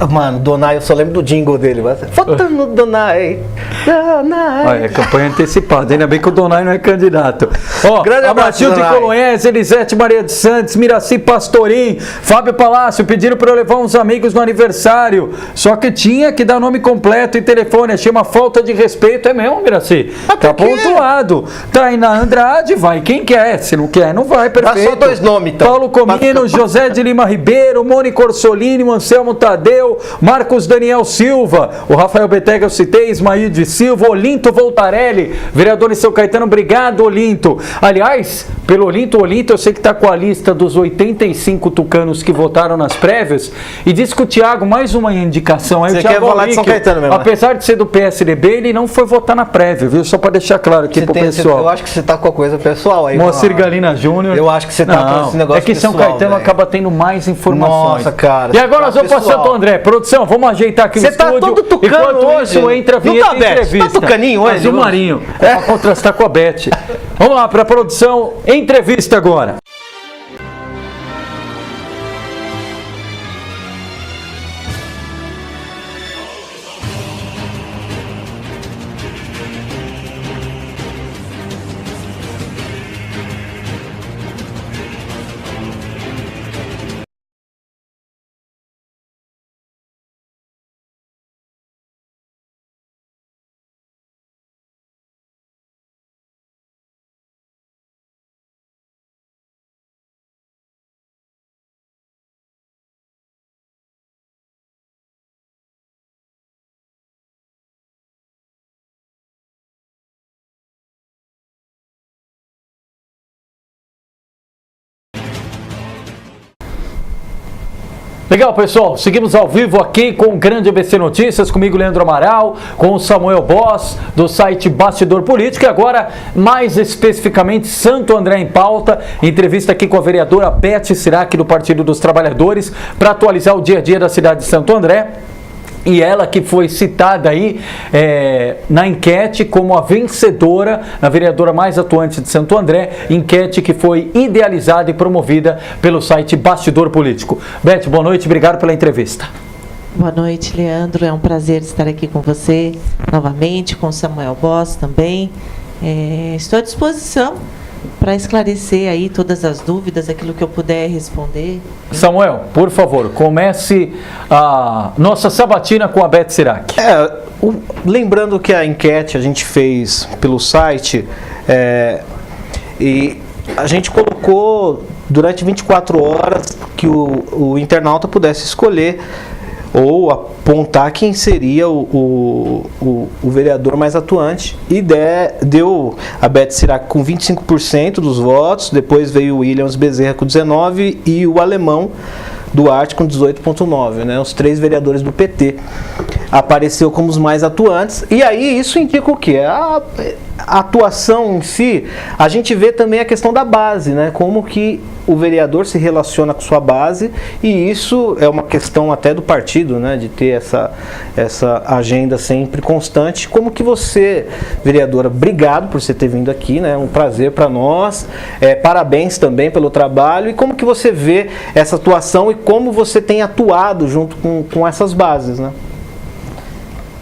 Mano, Donai, eu só lembro do jingle dele. Vota no Donai. Donai. É campanha antecipada, ainda bem que o Donai não é candidato. Ó, Grande a abraço, Matilde Donai. Colonhés, Elisete Maria de Santos, Miraci Pastorim, Fábio Palácio, pediram para eu levar uns amigos no aniversário, só que tinha que dar nome completo e telefone, achei uma falta de respeito, é mesmo, Miraci? Tá por quê? pontuado. Tainá Andrade, vai quem quer, se não quer, não vai, perfeito. só 2 nomes, então. Paulo Comino, José de Lima Ribeiro, Mônica Orsolini, Anselmo Tadeu, Marcos Daniel Silva, o Rafael Betega eu citei, Ismael de Silva, Olinto Voltarelli, vereador de São Caetano, obrigado Olinto. Aliás, pelo Olinto, eu sei que está com a lista dos 85 tucanos que votaram nas prévias e disse que o Thiago, mais uma indicação aí, Você o Thiago quer falar de São Alíquio, Caetano mesmo, né? apesar de ser do PSDB, ele não foi votar na prévia, viu? Só para deixar claro aqui pro pessoal. Eu acho que você tá com a coisa pessoal aí. Moacir mano. Galina Júnior. Eu acho que você tá com esse negócio É que São pessoal, Caetano velho. acaba tendo mais informações. Nossa, cara, E agora nós tá vamos para pessoal. Santo André. Produção, vamos ajeitar aqui Você no tá estúdio. todo tucano Enquanto hoje. isso, entra a Não vinheta tá, e Beth? entrevista. Tá tucaninho hoje, Azul não? Marinho. É para contrastar com a Beth. Vamos lá para a produção. Entrevista agora. Legal, pessoal, seguimos ao vivo aqui com o Grande ABC Notícias, comigo Leandro Amaral, com o Samuel Boss, do site Bastidor Político, e agora, mais especificamente, Santo André em Pauta, entrevista aqui com a vereadora Beth Sirac, do Partido dos Trabalhadores, para atualizar o dia a dia da cidade de Santo André. E ela que foi citada aí na enquete como a vencedora, a vereadora mais atuante de Santo André, enquete que foi idealizada e promovida pelo site Bastidor Político. Beth, boa noite, obrigado pela entrevista. Boa noite, Leandro. É um prazer estar aqui com você novamente, com o Samuel Boss também. Estou à disposição para esclarecer aí todas as dúvidas, aquilo que eu puder responder. Samuel, por favor, comece a nossa sabatina com a Beth Sirac. Lembrando que a enquete a gente fez pelo site e a gente colocou durante 24 horas que o internauta pudesse escolher ou apontar quem seria o vereador mais atuante, e deu a Beth Sirac com 25% dos votos, depois veio o Williams Bezerra com 19% e o alemão Duarte com 18,9%, né? Os 3 vereadores do PT apareceu como os mais atuantes, e aí isso indica o quê? A atuação em si, a gente vê também a questão da base, né? Como que o vereador se relaciona com sua base, e isso é uma questão até do partido, né? De ter essa agenda sempre constante. Como que você, vereadora, obrigado por você ter vindo aqui, né? Um prazer para nós, parabéns também pelo trabalho, e como que você vê essa atuação e como você tem atuado junto com essas bases, né?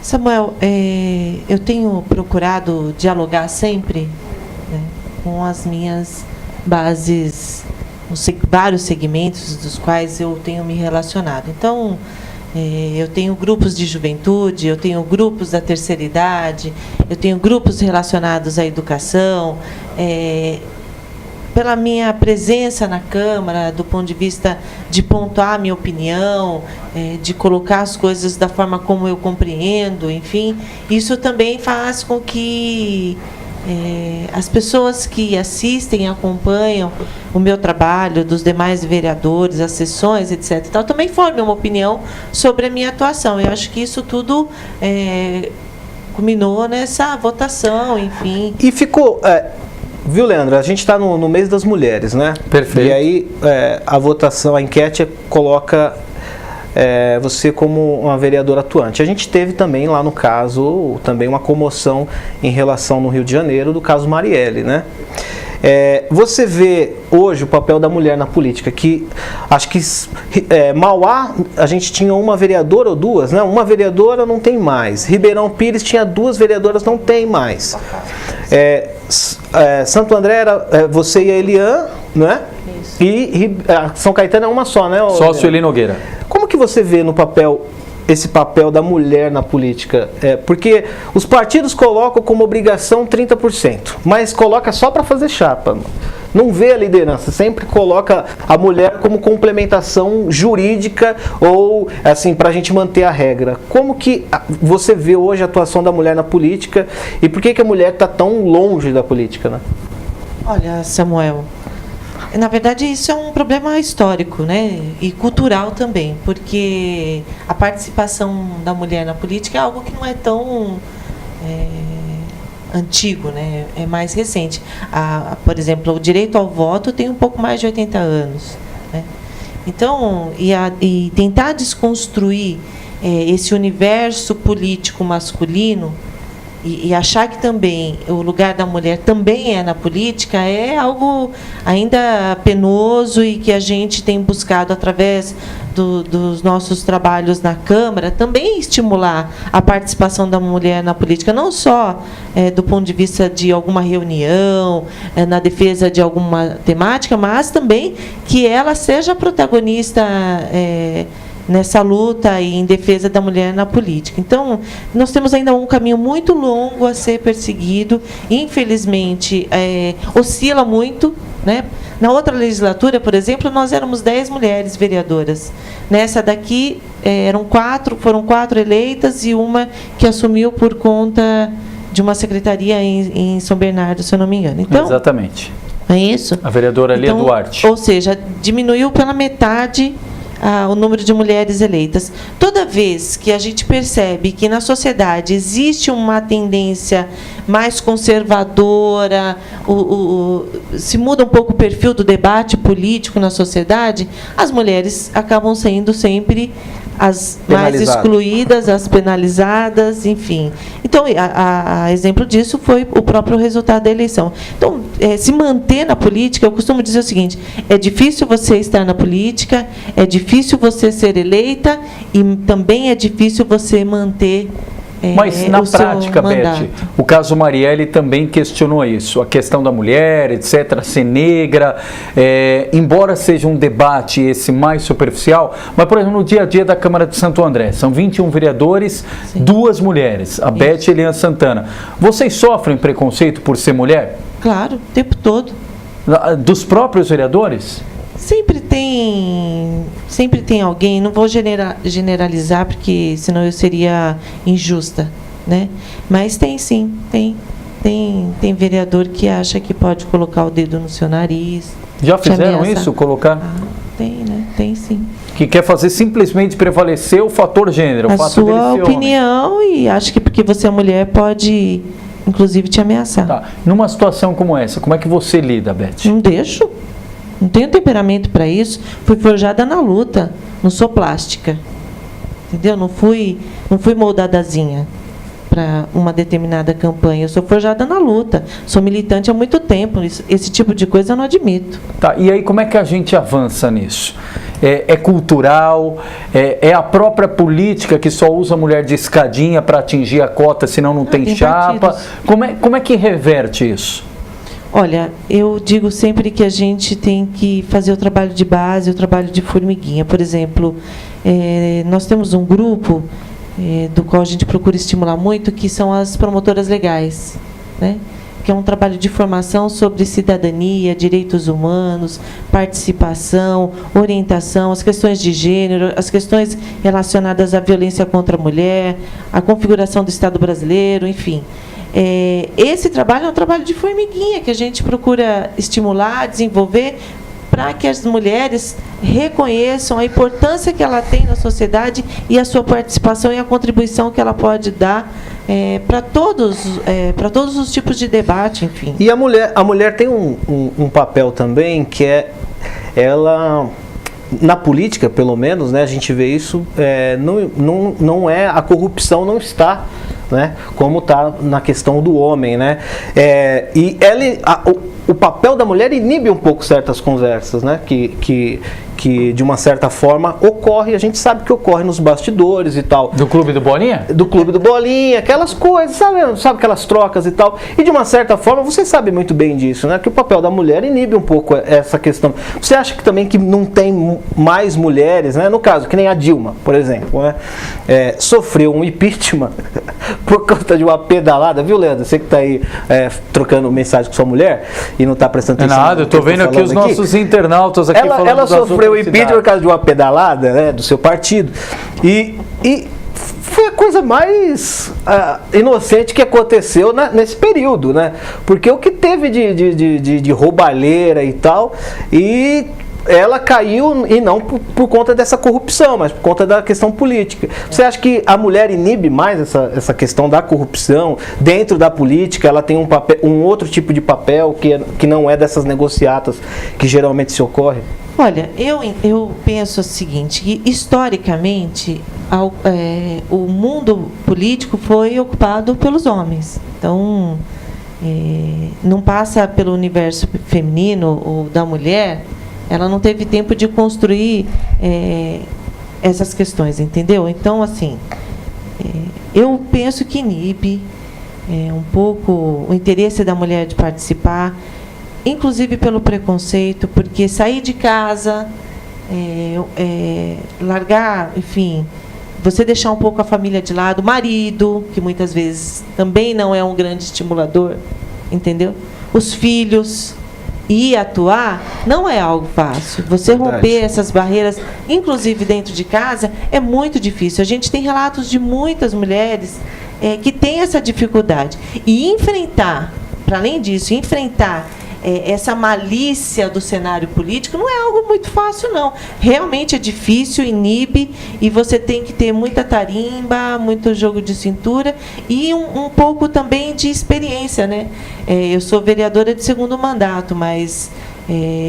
Samuel, eu tenho procurado dialogar sempre, né, com as minhas bases, vários segmentos dos quais eu tenho me relacionado. Então, eu tenho grupos de juventude, eu tenho grupos da terceira idade, eu tenho grupos relacionados à educação, pela minha presença na Câmara, do ponto de vista de pontuar a minha opinião, de colocar as coisas da forma como eu compreendo, enfim, isso também faz com que as pessoas que assistem e acompanham o meu trabalho, dos demais vereadores, as sessões, etc., e tal, também formem uma opinião sobre a minha atuação. Eu acho que isso tudo culminou nessa votação, enfim. E ficou... viu, Leandro? A gente está no mês das mulheres, né? Perfeito. E aí a votação, a enquete coloca você como uma vereadora atuante. A gente teve também lá no caso, também uma comoção em relação no Rio de Janeiro do caso Marielle, né? Você vê hoje o papel da mulher na política, que acho que Mauá, a gente tinha uma vereadora ou duas, né? Uma vereadora não tem mais. Ribeirão Pires tinha 2 vereadoras, não tem mais. Santo André era você e a Elian, né? Isso. E São Caetano é uma só, né? Só Sueli Nogueira. Como que você vê no papel, esse papel da mulher na política? Porque os partidos colocam como obrigação 30%, mas coloca só para fazer chapa. Não vê a liderança, sempre coloca a mulher como complementação jurídica ou assim para a gente manter a regra. Como que você vê hoje a atuação da mulher na política e por que a mulher está tão longe da política, né? Olha, Samuel, na verdade isso é um problema histórico, né, e cultural também, porque a participação da mulher na política é algo que não é tão antigo, né? É mais recente. Por exemplo, o direito ao voto tem um pouco mais de 80 anos. Né? Então, e tentar desconstruir esse universo político masculino e achar que também o lugar da mulher também é na política é algo ainda penoso e que a gente tem buscado através dos nossos trabalhos na Câmara também estimular a participação da mulher na política, não só do ponto de vista de alguma reunião, na defesa de alguma temática, mas também que ela seja protagonista nessa luta e em defesa da mulher na política. Então, nós temos ainda um caminho muito longo a ser perseguido. Infelizmente, oscila muito, né? Na outra legislatura, por exemplo, nós éramos 10 mulheres vereadoras. Nessa daqui, foram 4 eleitas e uma que assumiu por conta de uma secretaria em São Bernardo, se eu não me engano. Então, exatamente. É isso? A vereadora Lia Duarte. Ou seja, diminuiu pela metade o número de mulheres eleitas. Toda vez que a gente percebe que na sociedade existe uma tendência mais conservadora, se muda um pouco o perfil do debate político na sociedade, as mulheres acabam sendo sempre as mais excluídas, as penalizadas, enfim. Então, a exemplo disso foi o próprio resultado da eleição. Então, se manter na política, eu costumo dizer o seguinte: é difícil você estar na política, é difícil você ser eleita e também é difícil você manter mas, na prática, Beth, o caso Marielle também questionou isso, a questão da mulher, etc., ser negra, embora seja um debate esse mais superficial, mas, por exemplo, no dia a dia da Câmara de Santo André, são 21 vereadores, sim, 2 mulheres, a Beth e a Eliane Santana. Vocês sofrem preconceito por ser mulher? Claro, o tempo todo. Dos próprios vereadores? Sempre tem alguém, não vou generalizar, porque senão eu seria injusta, né? Mas tem sim, tem vereador que acha que pode colocar o dedo no seu nariz. Já fizeram isso? Colocar? Tem, né? Tem sim. Que quer fazer simplesmente prevalecer o fator gênero, o fato dele ser homem. A sua opinião, e acho que porque você é mulher pode, inclusive, te ameaçar. Tá. Numa situação como essa, como é que você lida, Beth? Não deixo. Não tenho temperamento para isso. Fui forjada na luta. Não sou plástica. Entendeu? Não fui moldadazinha para uma determinada campanha. Eu sou forjada na luta. Sou militante há muito tempo. Esse tipo de coisa eu não admito. Tá. E aí como é que a gente avança nisso? É cultural? É a própria política que só usa a mulher de escadinha para atingir a cota, senão não tem chapa? Como é que reverte isso? Olha, eu digo sempre que a gente tem que fazer o trabalho de base, o trabalho de formiguinha. Por exemplo, nós temos um grupo do qual a gente procura estimular muito, que são as promotoras legais, né? Que é um trabalho de formação sobre cidadania, direitos humanos, participação, orientação, as questões de gênero, as questões relacionadas à violência contra a mulher, a configuração do Estado brasileiro, enfim. esse trabalho é um trabalho de formiguinha que a gente procura estimular, desenvolver, para que as mulheres reconheçam a importância que ela tem na sociedade e a sua participação e a contribuição que ela pode dar para todos os tipos de debate, enfim. E a mulher tem um papel também que ela, na política, pelo menos, né, a gente vê isso, não é, a corrupção não está, né, como está na questão do homem, né, e o papel da mulher inibe um pouco certas conversas, né, que de uma certa forma ocorre, a gente sabe que ocorre nos bastidores e tal. Do Clube do Bolinha? Do Clube do Bolinha, aquelas coisas, sabe aquelas trocas e tal. E de uma certa forma, você sabe muito bem disso, né? Que o papel da mulher inibe um pouco essa questão. Você acha que também que não tem mais mulheres, né? No caso, que nem a Dilma, por exemplo, né? Sofreu um impeachment por conta de uma pedalada, viu, Leandro? Você que está aí trocando mensagem com sua mulher e não está prestando atenção. Nada, eu estou vendo aqui os nossos internautas aqui falando. Ela sofreu o impeachment por causa de uma pedalada, né, do seu partido. E foi a coisa mais inocente que aconteceu nesse período, né? Porque o que teve de roubalheira e tal, e ela caiu, e não por conta dessa corrupção, mas por conta da questão política. Você acha que a mulher inibe mais essa questão da corrupção dentro da política? Ela tem um outro tipo de papel que não é dessas negociatas que geralmente se ocorre? Olha, eu penso o seguinte, que historicamente o mundo político foi ocupado pelos homens. Então, não passa pelo universo feminino ou da mulher, ela não teve tempo de construir essas questões, entendeu? Então, assim, eu penso que inibe um pouco o interesse da mulher de participar, inclusive pelo preconceito, porque sair de casa, largar, enfim, você deixar um pouco a família de lado, o marido, que muitas vezes também não é um grande estimulador, entendeu? Os filhos, e atuar não é algo fácil. Você romper essas barreiras, inclusive dentro de casa, é muito difícil. A gente tem relatos de muitas mulheres que têm essa dificuldade. E enfrentar, para além disso, essa malícia do cenário político não é algo muito fácil, não. Realmente é difícil, inibe, e você tem que ter muita tarimba, muito jogo de cintura e um pouco também de experiência, né? Eu sou vereadora de segundo mandato, mas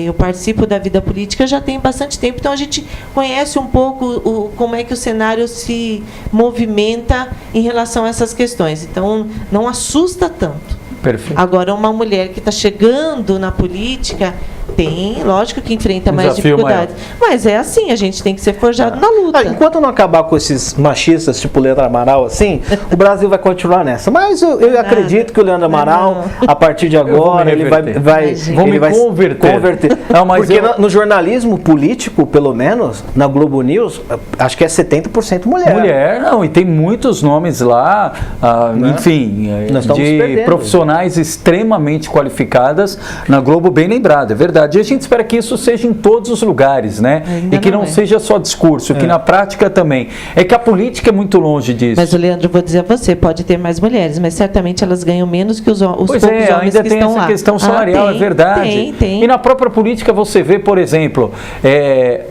eu participo da vida política já tem bastante tempo, então a gente conhece um pouco como é que o cenário se movimenta em relação a essas questões. Então, não assusta tanto. Perfeito. Agora, uma mulher que está chegando na política tem, lógico que enfrenta mais dificuldades. Mas é assim, a gente tem que ser forjado na luta. Enquanto não acabar com esses machistas, tipo Leandro Amaral, assim, o Brasil vai continuar nessa. Mas eu acredito que o Leandro Amaral, a partir de agora, ele vai converter. Não, mas porque no jornalismo político, pelo menos, na Globo News, acho que é 70% mulher. Mulher, não, e tem muitos nomes lá, enfim, de profissionais extremamente qualificadas na Globo, bem lembrado, é verdade. E a gente espera que isso seja em todos os lugares, né? E que não seja só discurso, que na prática também. É que a política é muito longe disso. Mas, o Leandro, vou dizer a você, pode ter mais mulheres, mas certamente elas ganham menos que os poucos homens que estão lá. Ainda tem essa questão salarial, é verdade. Tem. E na própria política você vê, por exemplo,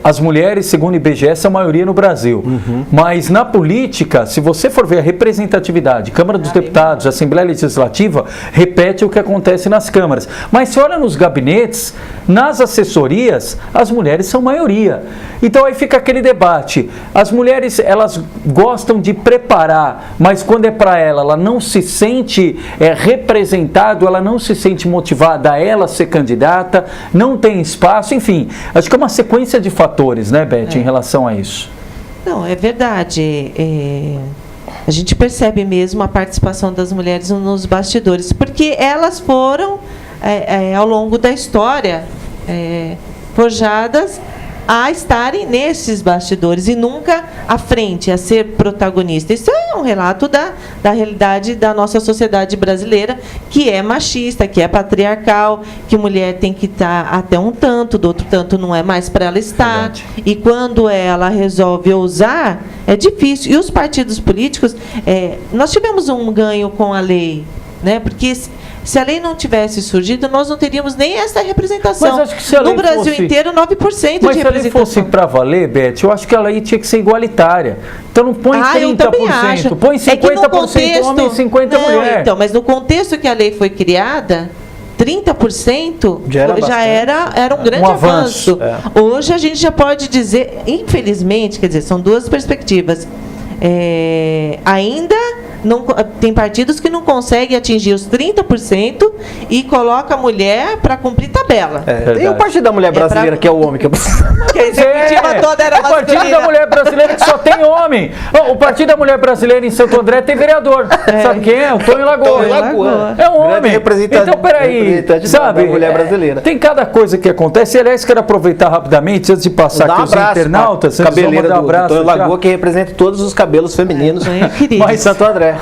as mulheres, segundo o IBGE, são a maioria no Brasil. Mas na política, se você for ver a representatividade, Câmara dos Deputados, Assembleia Legislativa, repete o que acontece nas câmaras. Mas se olha nos gabinetes, nas assessorias, as mulheres são maioria. Então aí fica aquele debate. As mulheres, elas gostam de preparar, mas quando é para ela não se sente representado, ela não se sente motivada a ela ser candidata, não tem espaço, enfim. Acho que é uma sequência de fatores, né, Beth, em relação a isso. Não, é verdade. A gente percebe mesmo a participação das mulheres nos bastidores, porque elas foram, ao longo da história, forjadas a estarem nesses bastidores e nunca à frente, a ser protagonista. Isso é um relato da realidade da nossa sociedade brasileira, que é machista, que é patriarcal, que mulher tem que estar até um tanto, do outro tanto não é mais para ela estar. Verdade. E quando ela resolve ousar, é difícil. E os partidos políticos, nós tivemos um ganho com a lei né? Porque se a lei não tivesse surgido, nós não teríamos nem essa representação. Mas acho que se a lei no Brasil fosse... inteiro, 9% de representação. Mas se a lei fosse para valer, Beth, eu acho que a lei tinha que ser igualitária. Então não põe 30%, eu também acho. põe 50% homem e 50% não, mulher. Então, mas no contexto que a lei foi criada, 30% já era um grande avanço. Hoje a gente já pode dizer, infelizmente, quer dizer, são duas perspectivas. Ainda não, tem partidos que não conseguem atingir os 30% e coloca a mulher para cumprir tabela. E o Partido da Mulher Brasileira, que é o homem que eu Que a executiva toda era o Partido masculina. da Mulher Brasileira que só tem homem. O Partido da Mulher Brasileira em Santo André tem vereador. Sabe quem é? O Tonho Lagoa. É um homem. Então, peraí, sabe? Da Mulher Brasileira. Tem cada coisa que acontece. Aliás, quero aproveitar rapidamente, antes de passar aqui os internautas. Cabeleira um abraço, do Tonho Lagoa, que representa todos os cabelos femininos mas Santo André.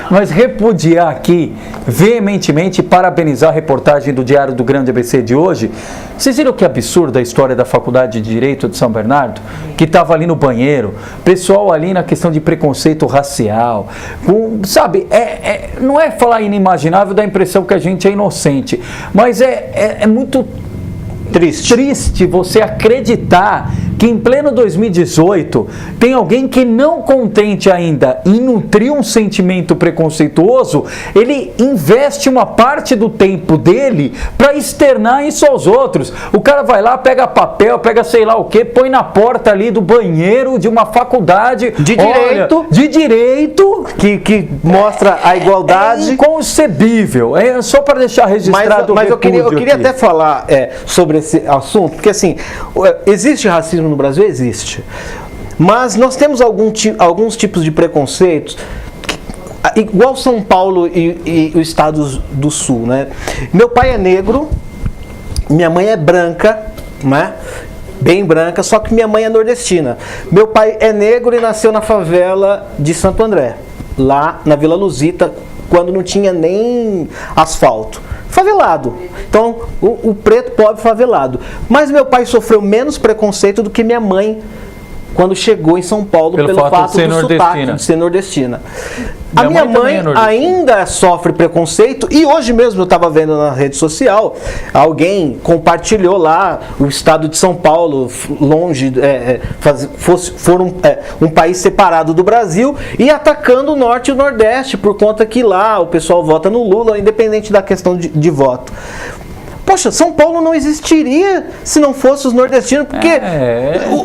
Mas repudiar aqui veementemente, parabenizar a reportagem do Diário do Grande ABC de hoje. Vocês viram que absurda a história da Faculdade de Direito de São Bernardo? Que estava ali no banheiro, pessoal ali na questão de preconceito racial, sabe, não é falar inimaginável, dá a impressão que a gente é inocente, mas é muito triste você acreditar que em pleno 2018 tem alguém que, não contente ainda em nutrir um sentimento preconceituoso, ele investe uma parte do tempo dele para externar isso aos outros. O cara vai lá, pega papel, pega sei lá o que, põe na porta ali do banheiro de uma faculdade de direito que mostra a igualdade. É inconcebível. Só para deixar registrado. Mas eu queria até falar sobre esse assunto, porque assim, existe racismo no Brasil? Existe. Mas nós temos alguns tipos de preconceitos, igual São Paulo e os estados do sul, né? Meu pai é negro, minha mãe é branca, né? Bem branca, só que minha mãe é nordestina. Meu pai é negro e nasceu na favela de Santo André, lá na Vila Luzita, quando não tinha nem asfalto. Favelado. Então, o preto pobre favelado. Mas meu pai sofreu menos preconceito do que minha mãe quando chegou em São Paulo pelo fato do sotaque de ser nordestina. A minha mãe ainda sofre preconceito, e hoje mesmo eu estava vendo na rede social, alguém compartilhou lá o estado de São Paulo, longe, um país separado do Brasil, e atacando o Norte e o Nordeste, por conta que lá o pessoal vota no Lula, independente da questão de voto. Poxa, São Paulo não existiria se não fosse os nordestinos, porque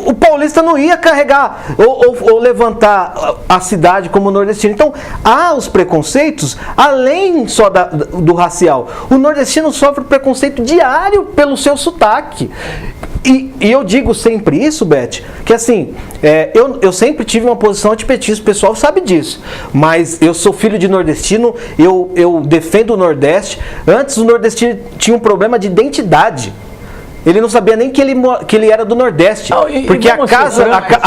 o paulista não ia carregar ou levantar a cidade como nordestino. Então, há os preconceitos, além só do racial. O nordestino sofre preconceito diário pelo seu sotaque. E eu digo sempre isso, Beth, que assim, eu sempre tive uma posição antipetista, o pessoal sabe disso, mas eu sou filho de nordestino, eu defendo o Nordeste. Antes o nordestino tinha um problema de identidade. Ele não sabia nem que ele era do Nordeste. Porque a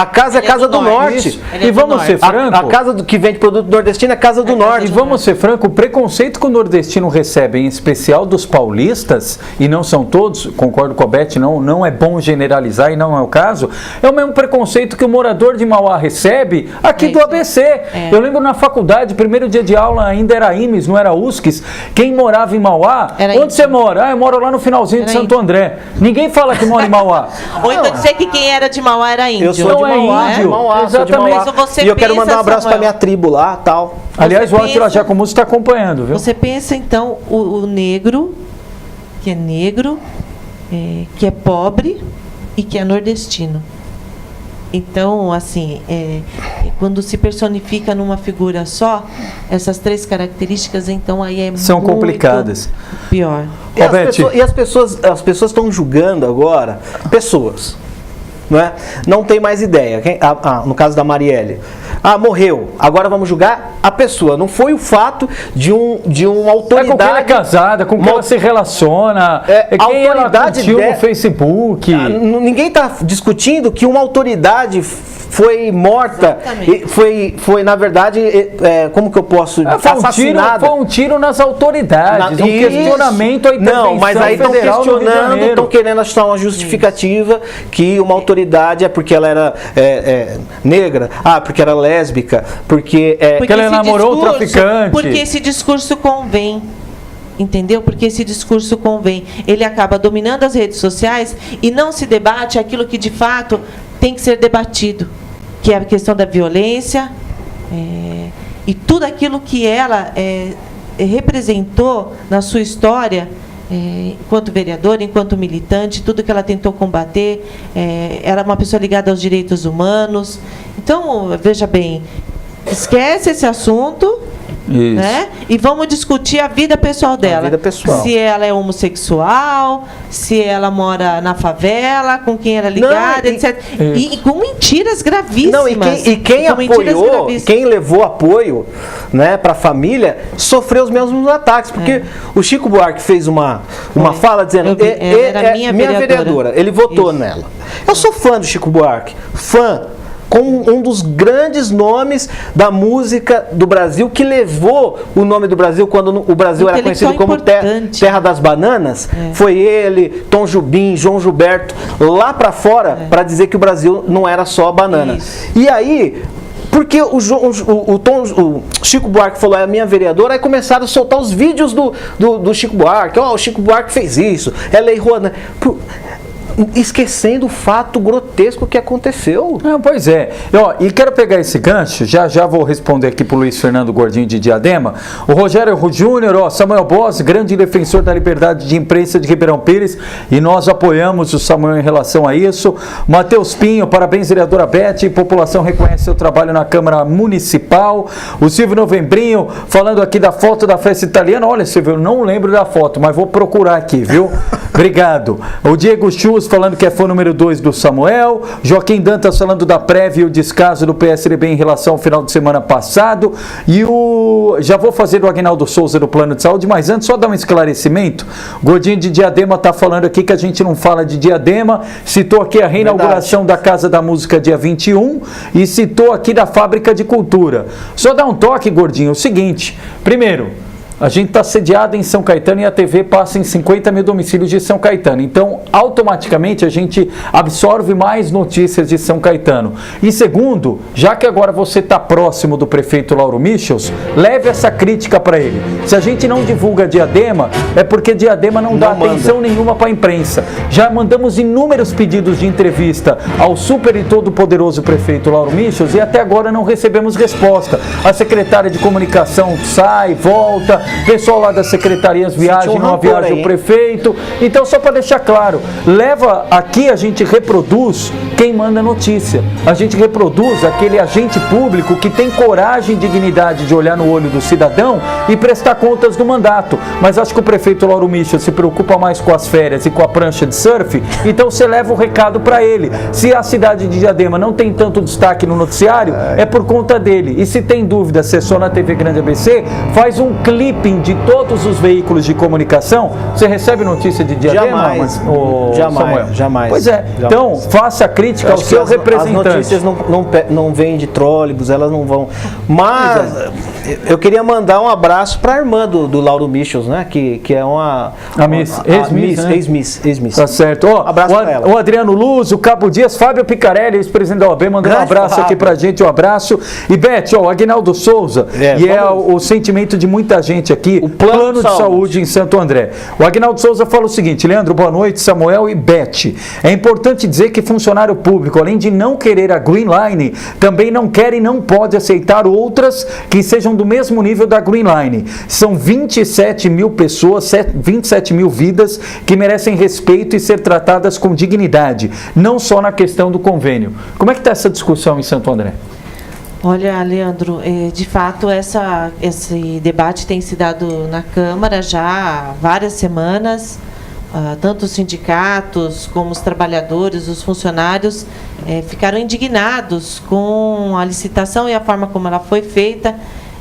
casa é casa do Norte. E vamos ser franco. A casa que vende produto nordestino é casa do Norte. E vamos ser franco, o preconceito que o nordestino recebe, em especial dos paulistas, e não são todos, concordo com a Beth, não é bom generalizar e não é o caso, é o mesmo preconceito que o morador de Mauá recebe aqui do ABC. Eu lembro na faculdade, primeiro dia de aula ainda era IMES, não era USCS. Quem morava em Mauá, onde você mora? Eu moro lá no finalzinho de Santo André. Ninguém fala que mora em Mauá. Ou então dizer que quem era de Mauá era índio. Eu sou de Mauá, exatamente. E eu quero mandar um abraço para minha tribo lá, tal. Aliás, o Átila Giacomus está acompanhando, viu? Você pensa então o negro, que é pobre e que é nordestino. Então, assim, quando se personifica numa figura só, essas três características, então aí são muito complicadas. Pior. E as pessoas estão julgando agora pessoas. Não tem mais ideia. No caso da Marielle. Morreu. Agora vamos julgar a pessoa. Não foi o fato de uma autoridade. Com quem ela é casada, com quem ela se relaciona, quem ela curtiu no Facebook. Ninguém está discutindo que uma autoridade foi morta, foi na verdade, como que eu posso assassinada. Foi um tiro nas autoridades, um questionamento à intervenção Não, mas aí estão federal no Rio de questionando, Janeiro. estão querendo achar uma justificativa que uma autoridade é porque ela era negra, porque era lésbica, porque ela namorou o traficante. Porque esse discurso convém. Entendeu? Porque esse discurso convém. Ele acaba dominando as redes sociais e não se debate aquilo que de fato tem que ser debatido, que é a questão da violência e tudo aquilo que ela representou na sua história, enquanto vereadora, enquanto militante, tudo que ela tentou combater. Era uma pessoa ligada aos direitos humanos. Então, veja bem, esquece esse assunto. Né? E vamos discutir a vida pessoal dela. A vida pessoal. Se ela é homossexual, se ela mora na favela, com quem era ligada, etc. E com mentiras gravíssimas. Não, e quem apoiou, quem levou apoio, né, para a família, sofreu os mesmos ataques. Porque o Chico Buarque fez uma fala dizendo: era minha vereadora. Ele votou nela. Eu sou fã do Chico Buarque, fã. Com um dos grandes nomes da música do Brasil, que levou o nome do Brasil quando o Brasil era conhecido como Terra das Bananas. Foi ele, Tom Jobim, João Gilberto, lá para fora, para dizer que o Brasil não era só banana. Isso. E aí, porque o Chico Buarque falou, é a minha vereadora, aí começaram a soltar os vídeos do Chico Buarque. O Chico Buarque fez isso, é Lei Rouanet. Esquecendo o fato grotesco que aconteceu. Pois é. E quero pegar esse gancho, já vou responder aqui para o Luiz Fernando Gordinho de Diadema. O Rogério Júnior, Samuel Boss, grande defensor da liberdade de imprensa de Ribeirão Pires, e nós apoiamos o Samuel em relação a isso. Matheus Pinho, parabéns, vereadora Beth, população reconhece seu trabalho na Câmara Municipal. O Silvio Novembrinho, falando aqui da foto da festa italiana. Olha, Silvio, eu não lembro da foto, mas vou procurar aqui, viu? Obrigado. O Diego Chus, falando que é fã número 2 do Samuel. Joaquim Dantas falando da prévia e o descaso do PSDB em relação ao final de semana passado. E já vou fazer o Aguinaldo Souza do Plano de Saúde, mas antes só dar um esclarecimento. Gordinho de Diadema está falando aqui que a gente não fala de Diadema, citou aqui a reinauguração da Casa da Música dia 21 e citou aqui da Fábrica de Cultura. Só dar um toque, Gordinho, o seguinte: primeiro, a gente está sediado em São Caetano e a TV passa em 50 mil domicílios de São Caetano. Então, automaticamente, a gente absorve mais notícias de São Caetano. E segundo, já que agora você está próximo do prefeito Lauro Michels, leve essa crítica para ele. Se a gente não divulga Diadema, é porque Diadema não dá atenção nenhuma para a imprensa. Já mandamos inúmeros pedidos de entrevista ao super e todo poderoso prefeito Lauro Michels e até agora não recebemos resposta. A secretária de comunicação sai, volta, pessoal lá das secretarias viaja, não viaja o prefeito. Então, só para deixar claro, leva aqui, a gente reproduz quem manda notícia. A gente reproduz aquele agente público que tem coragem e dignidade de olhar no olho do cidadão e prestar contas do mandato. Mas acho que o prefeito Lauro Michels se preocupa mais com as férias e com a prancha de surf, então você leva o recado para ele. Se a cidade de Diadema não tem tanto destaque no noticiário, é por conta dele. E se tem dúvida se é só na TV Grande ABC, faz um clipe de todos os veículos de comunicação. Você recebe notícia de Diadema? Jamais. Pois é. Jamais. Então, faça a crítica ao seu representante. As notícias não vêm de trólebus, elas não vão. Mas eu queria mandar um abraço para a irmã do Lauro Michels, né? Que é uma ex-miss. Tá certo. Abraço para ela. O Adriano Luz, o Cabo Dias, Fábio Picarelli, ex-presidente da OAB, mandando um abraço aqui pra gente, um abraço. E Beth, o Aguinaldo Souza, o sentimento de muita gente aqui, o plano de saúde em Santo André. O Aguinaldo Souza fala o seguinte: Leandro, boa noite, Samuel e Beth. É importante dizer que funcionário público, além de não querer a Green Line, também não quer e não pode aceitar outras que sejam do mesmo nível da Green Line. São 27 mil pessoas, 27 mil vidas que merecem respeito e ser tratadas com dignidade, não só na questão do convênio. Como é que está essa discussão em Santo André? Olha, Leandro, de fato esse debate tem se dado na Câmara já há várias semanas. Tanto os sindicatos como os trabalhadores, os funcionários ficaram indignados com a licitação e a forma como ela foi feita,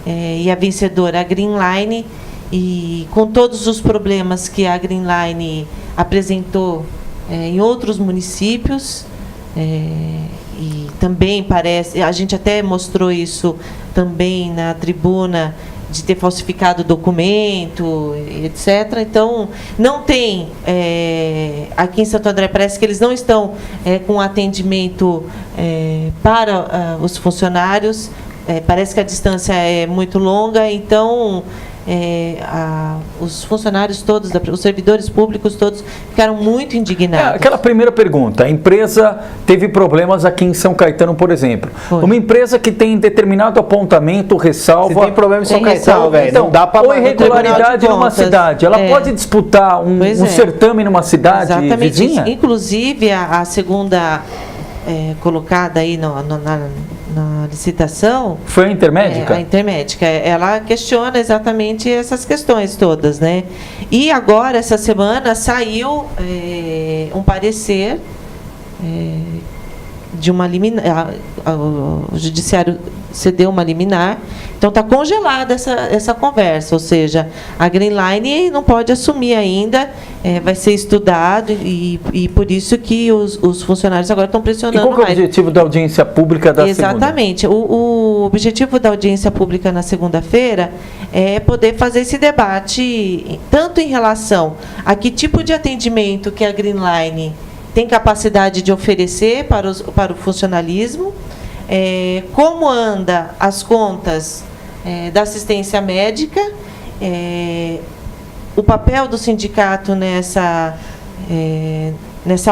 e a vencedora, a Green Line, e com todos os problemas que a Green Line apresentou em outros municípios. E também parece, a gente até mostrou isso também na tribuna, de ter falsificado documento, etc. Então, não tem, aqui em Santo André, parece que eles não estão com atendimento para os funcionários, parece que a distância é muito longa, então os funcionários todos, os servidores públicos todos ficaram muito indignados. Aquela primeira pergunta, a empresa teve problemas aqui em São Caetano, por exemplo. Foi. Uma empresa que tem determinado apontamento, ressalva... Se tem problema em São Tem Caetano, ressalva, velho, Então, não dá para... ou irregularidade numa cidade, ela pode disputar um certame numa cidade vizinha? Inclusive, a segunda colocada aí na licitação... Foi a Intermédica? A Intermédica. Ela questiona exatamente essas questões todas, né? E agora, essa semana, saiu um parecer de uma liminar... O Judiciário cedeu uma liminar, então está congelada essa conversa, ou seja, a Greenline não pode assumir ainda, vai ser estudado e por isso que os funcionários agora estão pressionando. E qual que é o objetivo da audiência pública da segunda? Exatamente. O objetivo da audiência pública na segunda-feira é poder fazer esse debate, tanto em relação a que tipo de atendimento que a Greenline tem capacidade de oferecer para o funcionalismo, como anda as contas da assistência médica, o papel do sindicato nessa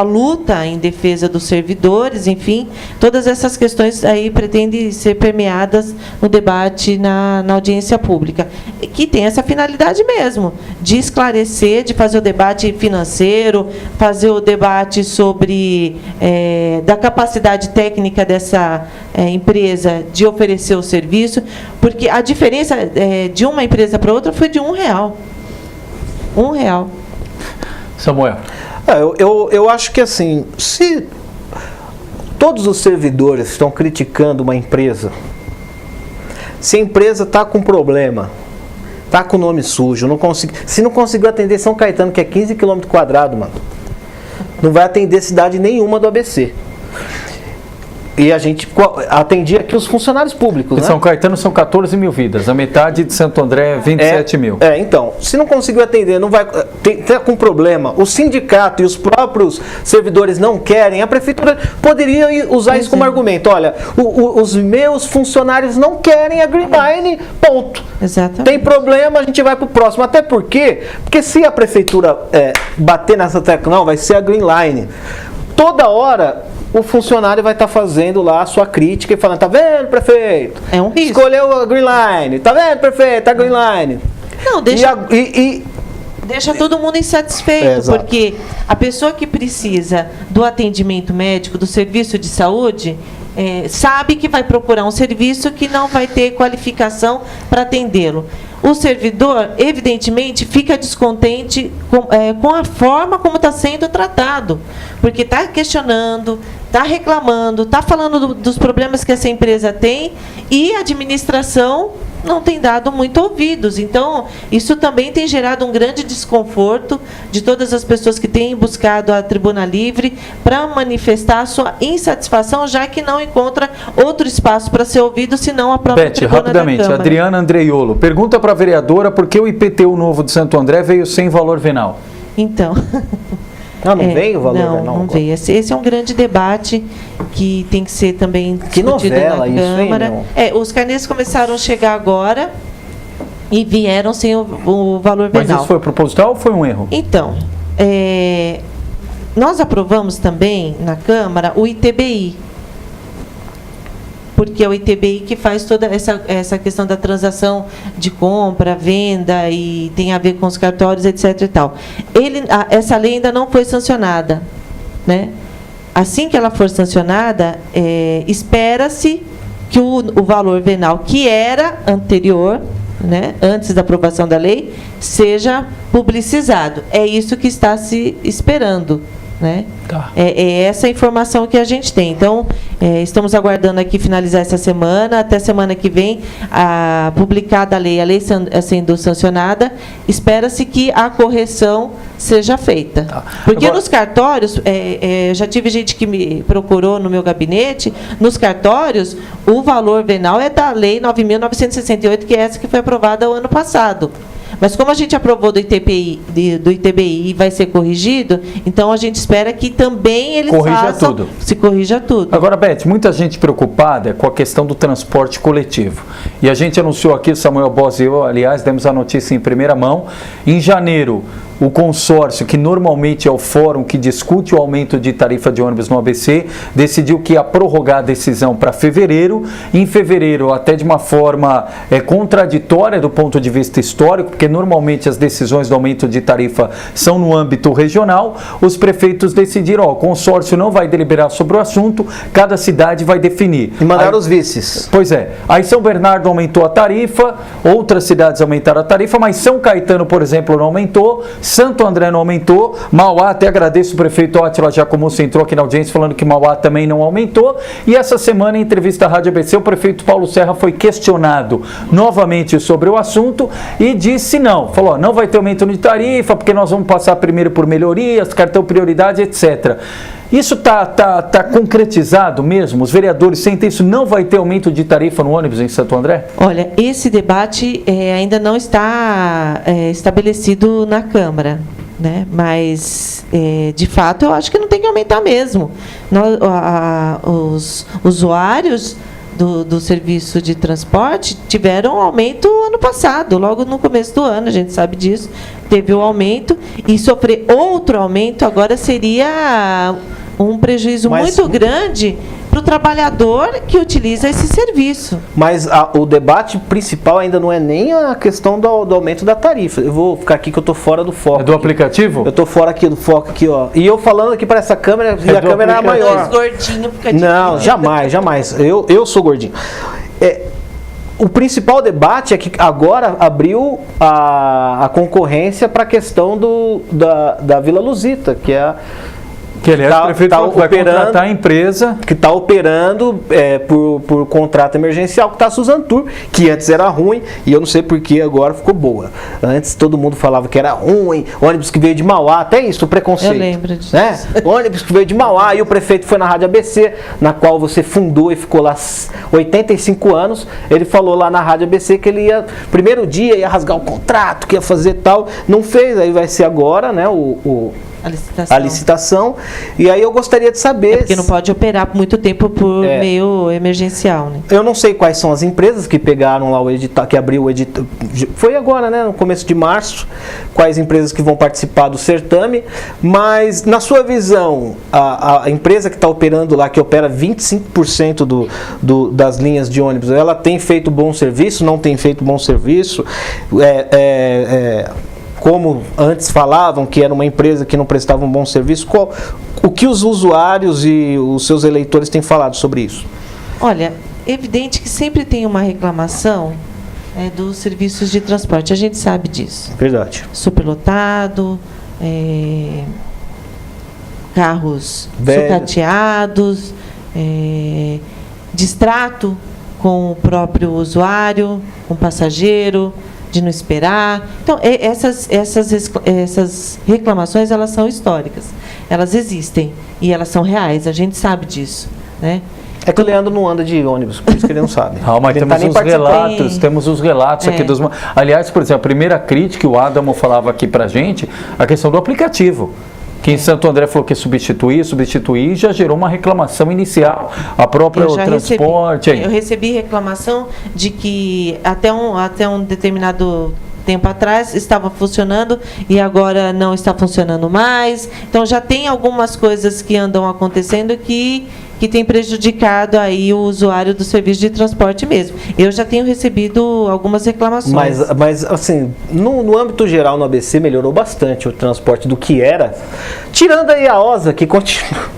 luta em defesa dos servidores, enfim, todas essas questões aí pretendem ser permeadas no debate na audiência pública, que tem essa finalidade mesmo, de esclarecer, de fazer o debate financeiro, fazer o debate sobre da capacidade técnica dessa empresa de oferecer o serviço, porque a diferença de uma empresa para outra foi de R$1. R$1. Samuel. Eu acho que assim, se todos os servidores estão criticando uma empresa, se a empresa está com problema, está com o nome sujo, se não conseguiu atender São Caetano, que é 15 km², mano, não vai atender cidade nenhuma do ABC. E a gente atendia aqui os funcionários públicos, Em né? São Caetano são 14 mil vidas, a metade de Santo André é 27 mil. Então, se não conseguiu atender, não vai tá com problema, o sindicato e os próprios servidores não querem, a prefeitura poderia usar isso como argumento. Olha, os meus funcionários não querem a Greenline, ponto. Exatamente. Tem problema, a gente vai para o próximo. Até porque se a prefeitura bater nessa tecla, não, vai ser a Greenline. Toda hora o funcionário vai estar fazendo lá a sua crítica e falando, tá vendo, prefeito? É um risco. Escolheu a Greenline. Tá vendo, prefeito? A Greenline. Não, deixa todo mundo insatisfeito, exato. porque a pessoa que precisa do atendimento médico, do serviço de saúde, sabe que vai procurar um serviço que não vai ter qualificação para atendê-lo. O servidor, evidentemente, fica descontente com a forma como está sendo tratado, porque está questionando, está reclamando, está falando dos problemas que essa empresa tem e a administração não tem dado muito ouvidos. Então, isso também tem gerado um grande desconforto de todas as pessoas que têm buscado a Tribuna Livre para manifestar a sua insatisfação, já que não encontra outro espaço para ser ouvido, senão a própria Beth, Tribuna rapidamente, da Câmara. Adriana Andreiolo, pergunta para a vereadora por que o IPTU novo de Santo André veio sem valor venal. Então... Não veio o valor venal? Não veio. Esse é um grande debate que tem que ser também discutido novela na Câmara. Isso, hein, os carnês começaram a chegar agora e vieram sem o valor Mas venal. isso foi proposital ou foi um erro? Então, nós aprovamos também na Câmara o ITBI, porque é o ITBI que faz toda essa questão da transação de compra, venda e tem a ver com os cartórios, etc. e tal. Essa lei ainda não foi sancionada, né? Assim que ela for sancionada, espera-se que o valor venal que era anterior, né, antes da aprovação da lei, seja publicizado. É isso que está se esperando, né? Tá. É essa a informação que a gente tem. Então, estamos aguardando aqui finalizar essa semana, até semana que vem, publicada a lei sendo sancionada, espera-se que a correção seja feita. Tá. Porque Agora, nos cartórios, já tive gente que me procurou no meu gabinete, nos cartórios, o valor venal é da lei 9.968, que é essa que foi aprovada o ano passado. Mas como a gente aprovou do ITBI e vai ser corrigido, então a gente espera que também eles se corrija tudo. Agora, Beth, muita gente preocupada com a questão do transporte coletivo. E a gente anunciou aqui, o Samuel Bosi e eu, aliás, demos a notícia em primeira mão. Em janeiro, o consórcio, que normalmente é o fórum que discute o aumento de tarifa de ônibus no ABC, decidiu que ia prorrogar a decisão para fevereiro. Em fevereiro, até de uma forma contraditória do ponto de vista histórico, porque normalmente as decisões do aumento de tarifa são no âmbito regional, os prefeitos decidiram, o consórcio não vai deliberar sobre o assunto, cada cidade vai definir. E mandaram os vices. Pois é. Aí São Bernardo aumentou a tarifa, outras cidades aumentaram a tarifa, mas São Caetano, por exemplo, não aumentou, Santo André não aumentou, Mauá, até agradeço o prefeito Átila Giacomussi, entrou aqui na audiência falando que Mauá também não aumentou, e essa semana, em entrevista à Rádio ABC, o prefeito Paulo Serra foi questionado novamente sobre o assunto e disse não, falou, não vai ter aumento de tarifa, porque nós vamos passar primeiro por melhorias, cartão prioridade, etc. Isso tá concretizado mesmo? Os vereadores sentem isso? Não vai ter aumento de tarifa no ônibus em Santo André? Olha, esse debate ainda não está estabelecido na Câmara, né? Mas, de fato, eu acho que não tem que aumentar mesmo. Os usuários do serviço de transporte tiveram um aumento ano passado, logo no começo do ano, a gente sabe disso, teve um aumento, e sofrer outro aumento agora seria um prejuízo muito grande para o trabalhador que utiliza esse serviço. Mas o debate principal ainda não é nem a questão do aumento da tarifa. Eu vou ficar aqui que eu estou fora do foco. É do aplicativo? Eu estou fora aqui do foco aqui, ó. E eu falando aqui para essa câmera, e a câmera é maior. Gordinho fica difícil. Não, jamais. Eu sou gordinho. O principal debate é que agora abriu a concorrência para a questão da Vila Luzita, que é que aliás, o prefeito vai contratar a empresa que está operando por contrato emergencial, que está a Suzantur, que antes era ruim, e eu não sei por que agora ficou boa. Antes todo mundo falava que era ruim, ônibus que veio de Mauá, até isso, o preconceito. Eu lembro disso. Né? Ônibus que veio de Mauá, e o prefeito foi na Rádio ABC, na qual você fundou e ficou lá 85 anos, ele falou lá na Rádio ABC que ele ia, primeiro dia, ia rasgar o contrato, que ia fazer tal, não fez, aí vai ser agora, né, a licitação. E aí eu gostaria de saber... porque não pode operar por muito tempo por meio emergencial, né? Eu não sei quais são as empresas que pegaram lá o edital, que abriu o edital. Foi agora, né? No começo de março. Quais empresas que vão participar do certame. Mas, na sua visão, a empresa que está operando lá, que opera 25% das linhas de ônibus, ela tem feito bom serviço? Não tem feito bom serviço? Como antes falavam que era uma empresa que não prestava um bom serviço, o que os usuários e os seus eleitores têm falado sobre isso? Olha, é evidente que sempre tem uma reclamação dos serviços de transporte, a gente sabe disso. Verdade. Superlotado, carros sucateados, distrato com o próprio usuário, com o passageiro, de não esperar. Então, essas reclamações, elas são históricas. Elas existem e elas são reais, a gente sabe disso, né? É que o Leandro não anda de ônibus, por isso que ele não sabe. Mas temos os relatos aqui dos... Aliás, por exemplo, a primeira crítica que o Adamo falava aqui pra gente, a questão do aplicativo. Que em Santo André falou que substituir, já gerou uma reclamação inicial. A própria transporte... Eu recebi reclamação de que até um determinado tempo atrás estava funcionando e agora não está funcionando mais. Então já tem algumas coisas que andam acontecendo que tem prejudicado aí o usuário do serviço de transporte mesmo. Eu já tenho recebido algumas reclamações. Mas assim, no âmbito geral, no ABC, melhorou bastante o transporte do que era. Tirando a EAOSA, que continua...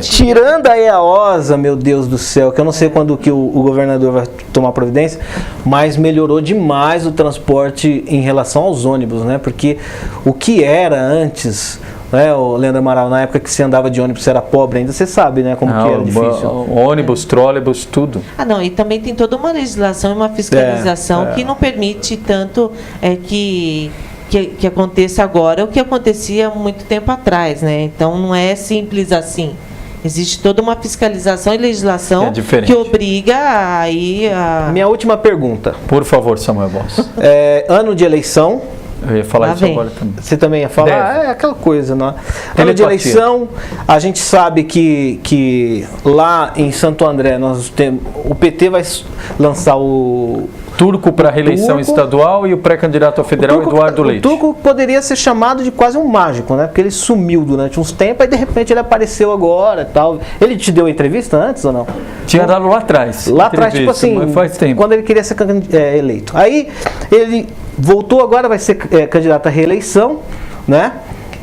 Tirando a EAOSA, meu Deus do céu, que eu não sei quando que o governador vai tomar providência, mas melhorou demais o transporte em relação aos ônibus, né? Porque o que era antes... né, o Leandro Amaral, na época que você andava de ônibus, você era pobre ainda, você sabe, né, como que era difícil. Ônibus, trólebus, tudo. Não, e também tem toda uma legislação e uma fiscalização que não permite tanto que aconteça agora o que acontecia muito tempo atrás, né? Então não é simples assim. Existe toda uma fiscalização e legislação que obriga aí a... Minha última pergunta. Por favor, Samuel Boss. Ano de eleição. Eu ia falar isso agora também. Você também ia falar? É aquela coisa, não é? Ano de eleição, a gente sabe que lá em Santo André nós temos, o PT vai lançar o Turco para a reeleição estadual e o pré-candidato a federal Eduardo Leite. O Turco poderia ser chamado de quase um mágico, né? Porque ele sumiu durante uns tempos, aí de repente ele apareceu agora e tal. Ele te deu entrevista antes ou não? Tinha dado lá atrás. Lá atrás, tipo assim, faz tempo. Quando ele queria ser eleito. Aí ele voltou agora, vai ser candidato à reeleição, né?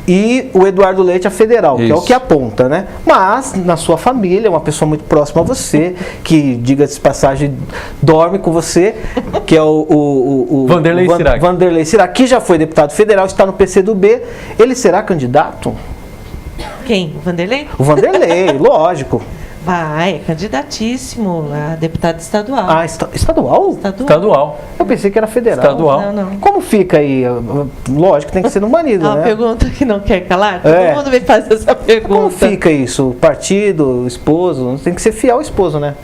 E o Eduardo Leite a federal, que é o que aponta, né? Mas, na sua família, uma pessoa muito próxima a você, que, diga-se de passagem, dorme com você, que é o Vanderlei Cirac, que já foi deputado federal, está no PCdoB. Ele será candidato? Quem? O Vanderlei? O Vanderlei, lógico. Vai, candidatíssimo a deputado estadual. Ah, estadual? Estadual. Eu pensei que era federal. Estadual. Não. Como fica aí? Lógico, tem que ser no marido, né? Uma pergunta que não quer calar? Todo mundo me faz essa pergunta. Como fica isso? Partido, esposo? Tem que ser fiel ao esposo, né?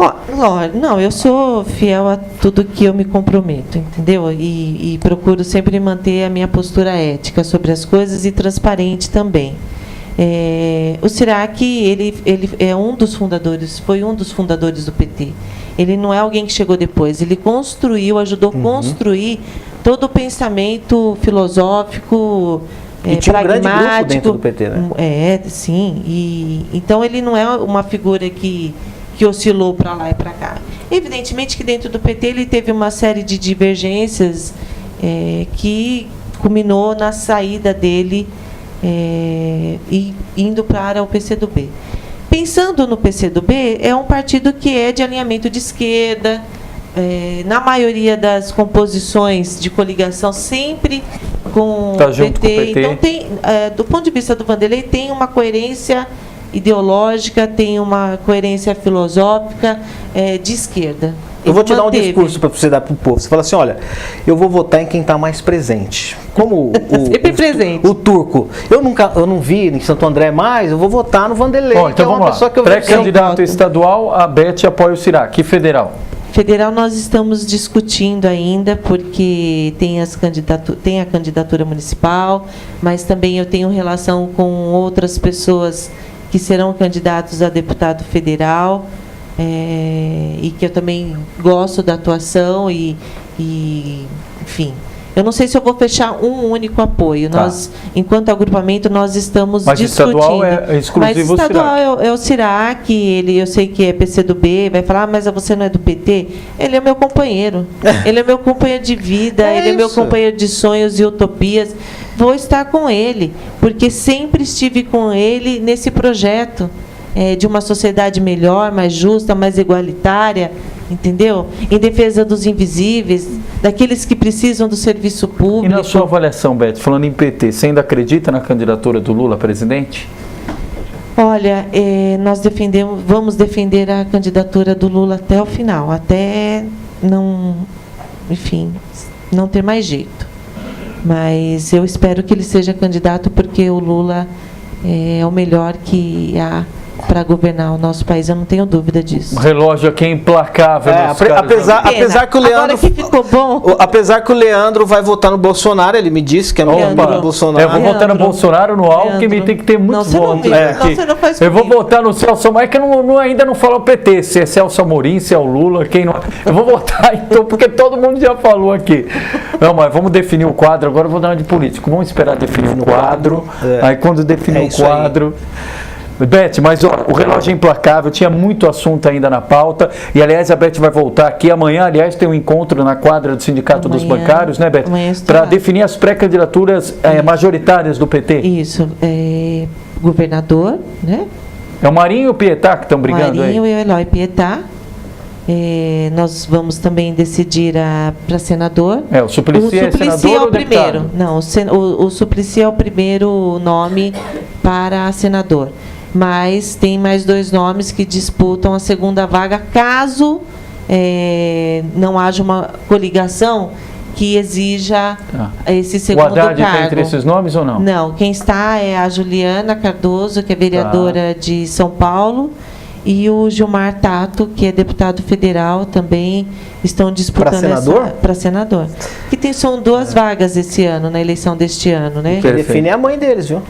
Não, eu sou fiel a tudo que eu me comprometo, entendeu? E procuro sempre manter a minha postura ética sobre as coisas e transparente também. O Cirac, ele é um dos fundadores, foi um dos fundadores do PT. Ele não é alguém que chegou depois, ele ajudou a construir todo o pensamento filosófico, e tinha pragmático. Um grande grupo dentro do PT, né? Sim. Então ele não é uma figura que oscilou para lá e para cá. Evidentemente que dentro do PT ele teve uma série de divergências que culminou na saída dele e indo para o PCdoB. Pensando no PCdoB, é um partido que é de alinhamento de esquerda, na maioria das composições de coligação, sempre com o PT. Então, do ponto de vista do Vanderlei, tem uma coerência ideológica, tem uma coerência filosófica de esquerda. Eu vou te dar um discurso para você dar para o povo. Você fala assim, olha, eu vou votar em quem está mais presente. Como o Turco, eu não vi em Santo André mais, eu vou votar no Vanderlei. Então vamos lá. Pré-candidato estadual, a Beth apoia o Cirac. E federal? Federal nós estamos discutindo ainda, porque tem a candidatura municipal, mas também eu tenho relação com outras pessoas que serão candidatos a deputado federal. E que eu também gosto da atuação enfim, eu não sei se eu vou fechar um único apoio. Nós, enquanto agrupamento, nós estamos discutindo. Mas estadual é exclusivo. Mas estadual é o Cirac, eu sei que é PCdoB, vai falar, mas você não é do PT? Ele é meu companheiro, ele é meu companheiro de vida, ele é meu companheiro de sonhos e utopias. Vou estar com ele, porque sempre estive com ele nesse projeto. De uma sociedade melhor, mais justa, mais igualitária, entendeu? Em defesa dos invisíveis, daqueles que precisam do serviço público. E na sua avaliação, Beth, falando em PT, você ainda acredita na candidatura do Lula a presidente? Olha, nós vamos defender a candidatura do Lula até o final, até não ter mais jeito. Mas eu espero que ele seja candidato, porque o Lula é o melhor que há para governar o nosso país, eu não tenho dúvida disso. O relógio aqui é implacável. Apesar que o Leandro, agora que ficou bom. Apesar que o Leandro vai votar no Bolsonaro, ele me disse que é no Bolsonaro. Eu vou votar no Bolsonaro, no Alckmin, tem que ter muitos votos. Você não faz eu vou votar no Celso Amorim, que ainda não falou PT, se é Celso Amorim, se é o Lula, quem não. Eu vou votar então, porque todo mundo já falou aqui. Não, mas vamos definir o quadro, agora eu vou dar uma de político. Vamos esperar definir o quadro, aí quando definir o quadro... Beth, mas o relógio é implacável, tinha muito assunto ainda na pauta, e aliás a Beth vai voltar aqui amanhã, aliás tem um encontro na quadra do Sindicato dos Bancários, né, Beth? Para definir as pré-candidaturas majoritárias do PT. Isso, governador, né? É o Marinho e o Pietá que estão brigando aí? Marinho e o Eloy Pietá. Nós vamos também decidir para senador. O Suplicy é senador é o ou primeiro. deputado? Não, o Suplicy é o primeiro nome para senador. Mas tem mais 2 nomes que disputam a segunda vaga, caso não haja uma coligação que exija esse segundo O Haddad cargo. está entre esses nomes ou não? Não, quem está é a Juliana Cardoso, que é vereadora de São Paulo, e o Gilmar Tato, que é deputado federal, também estão disputando para senador? Que são 2 vagas esse ano, na eleição deste ano, né? Quem define é a mãe deles, viu?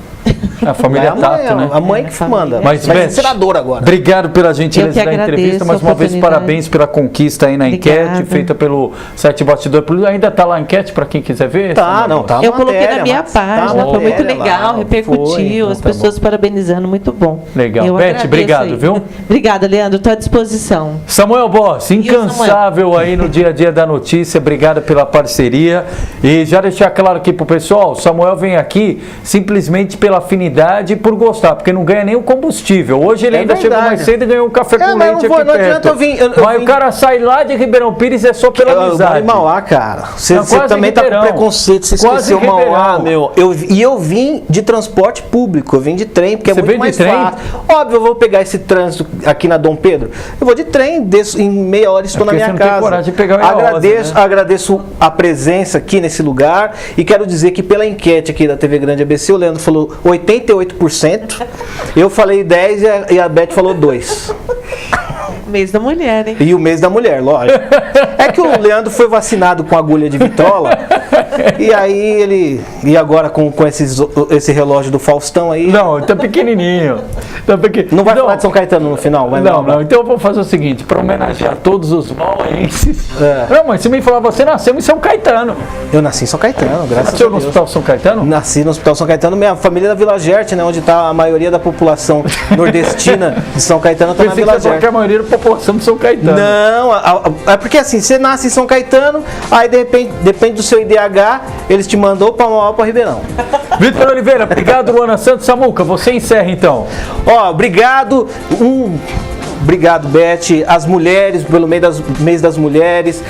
A família Tato, né? A mãe que manda. Mas, vai Beth, ser senador agora. Obrigado pela gentileza Eu que da entrevista. agradeço Mais a uma vez, oportunidade. parabéns pela conquista aí na Obrigada. enquete, feita pelo site Bastidor. Ainda está lá a enquete para quem quiser ver? Tá, não, tá. Eu coloquei matéria, na minha mas tá página, foi muito matéria lá, legal, repercutiu, foi, as tá pessoas parabenizando, muito bom. Legal. Eu Beth, agradeço obrigado, aí. viu? Obrigada, Leandro, estou à disposição. Samuel Boss, incansável aí no dia a dia da notícia, obrigado pela parceria. E já deixar claro aqui pro pessoal, o Samuel vem aqui simplesmente pela afinidade e por gostar, porque não ganha nem o combustível. Hoje ele ainda chegou mais cedo e ganhou um café com mas leite não aqui não perto. adianta eu vir. Mas o cara sai lá de Ribeirão Pires é só pela amizade. Em Mauá, cara. Você Não, quase também tá com Ribeirão. preconceito, você Quase esqueceu Mauá, Ribeirão. meu. Eu vim de transporte público, eu vim de trem, porque Você é veio muito de mais trem? fácil. Óbvio, eu vou pegar esse trânsito aqui na Dom Pedro. Eu vou de trem, desço, em meia hora estou na porque minha você não tem casa. coragem de pegar o Iaosa, né? Agradeço a presença aqui nesse lugar e quero dizer que pela enquete aqui da TV Grande ABC, o Leandro falou 88%, eu falei 10% e a Beth falou 2%. Mês da mulher, hein? E o mês da mulher, lógico. É que o Leandro foi vacinado com agulha de vitrola. E aí ele. E agora com esse relógio do Faustão aí. Não, tá pequenininho. Tá Não vai falar de São Caetano no final? Vai Não. Então eu vou fazer o seguinte, para homenagear todos os mauaenses. É. Não, mas você me falou, você nasceu em São Caetano. Eu nasci em São Caetano, graças Nasceu a no Deus. Hospital São Caetano? Nasci no Hospital São Caetano, minha família é da Vila Gerte, né? Onde está a maioria da população nordestina de São Caetano, está na Pensei que Vila você falou que a Gerte. maioria da população de São Caetano. Não, é porque assim, você nasce em São Caetano, aí de repente, depende do seu IDH, eles te mandou para Mauá ou para Ribeirão. Vitor Oliveira, obrigado, Luana Santos. Samuca, você encerra então. Ó, obrigado. Obrigado, Beth. As mulheres, pelo mês das mulheres.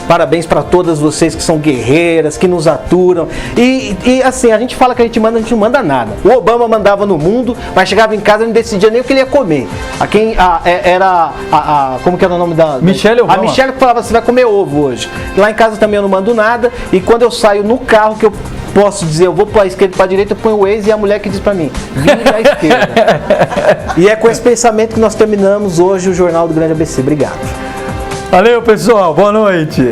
Parabéns para todas vocês que são guerreiras, que nos aturam. E assim, a gente fala que a gente não manda nada. O Obama mandava no mundo, mas chegava em casa e não decidia nem o que ele ia comer. Como que era o nome da. Michelle Obama. A Michelle que falava, você vai comer ovo hoje. Lá em casa também eu não mando nada. E quando eu saio no carro, que eu posso dizer, eu vou para a esquerda e para a direita, eu ponho o Waze e a mulher que diz para mim, vire à esquerda. E é com esse pensamento que nós terminamos hoje o Jornal do Grande ABC. Obrigado. Valeu, pessoal. Boa noite.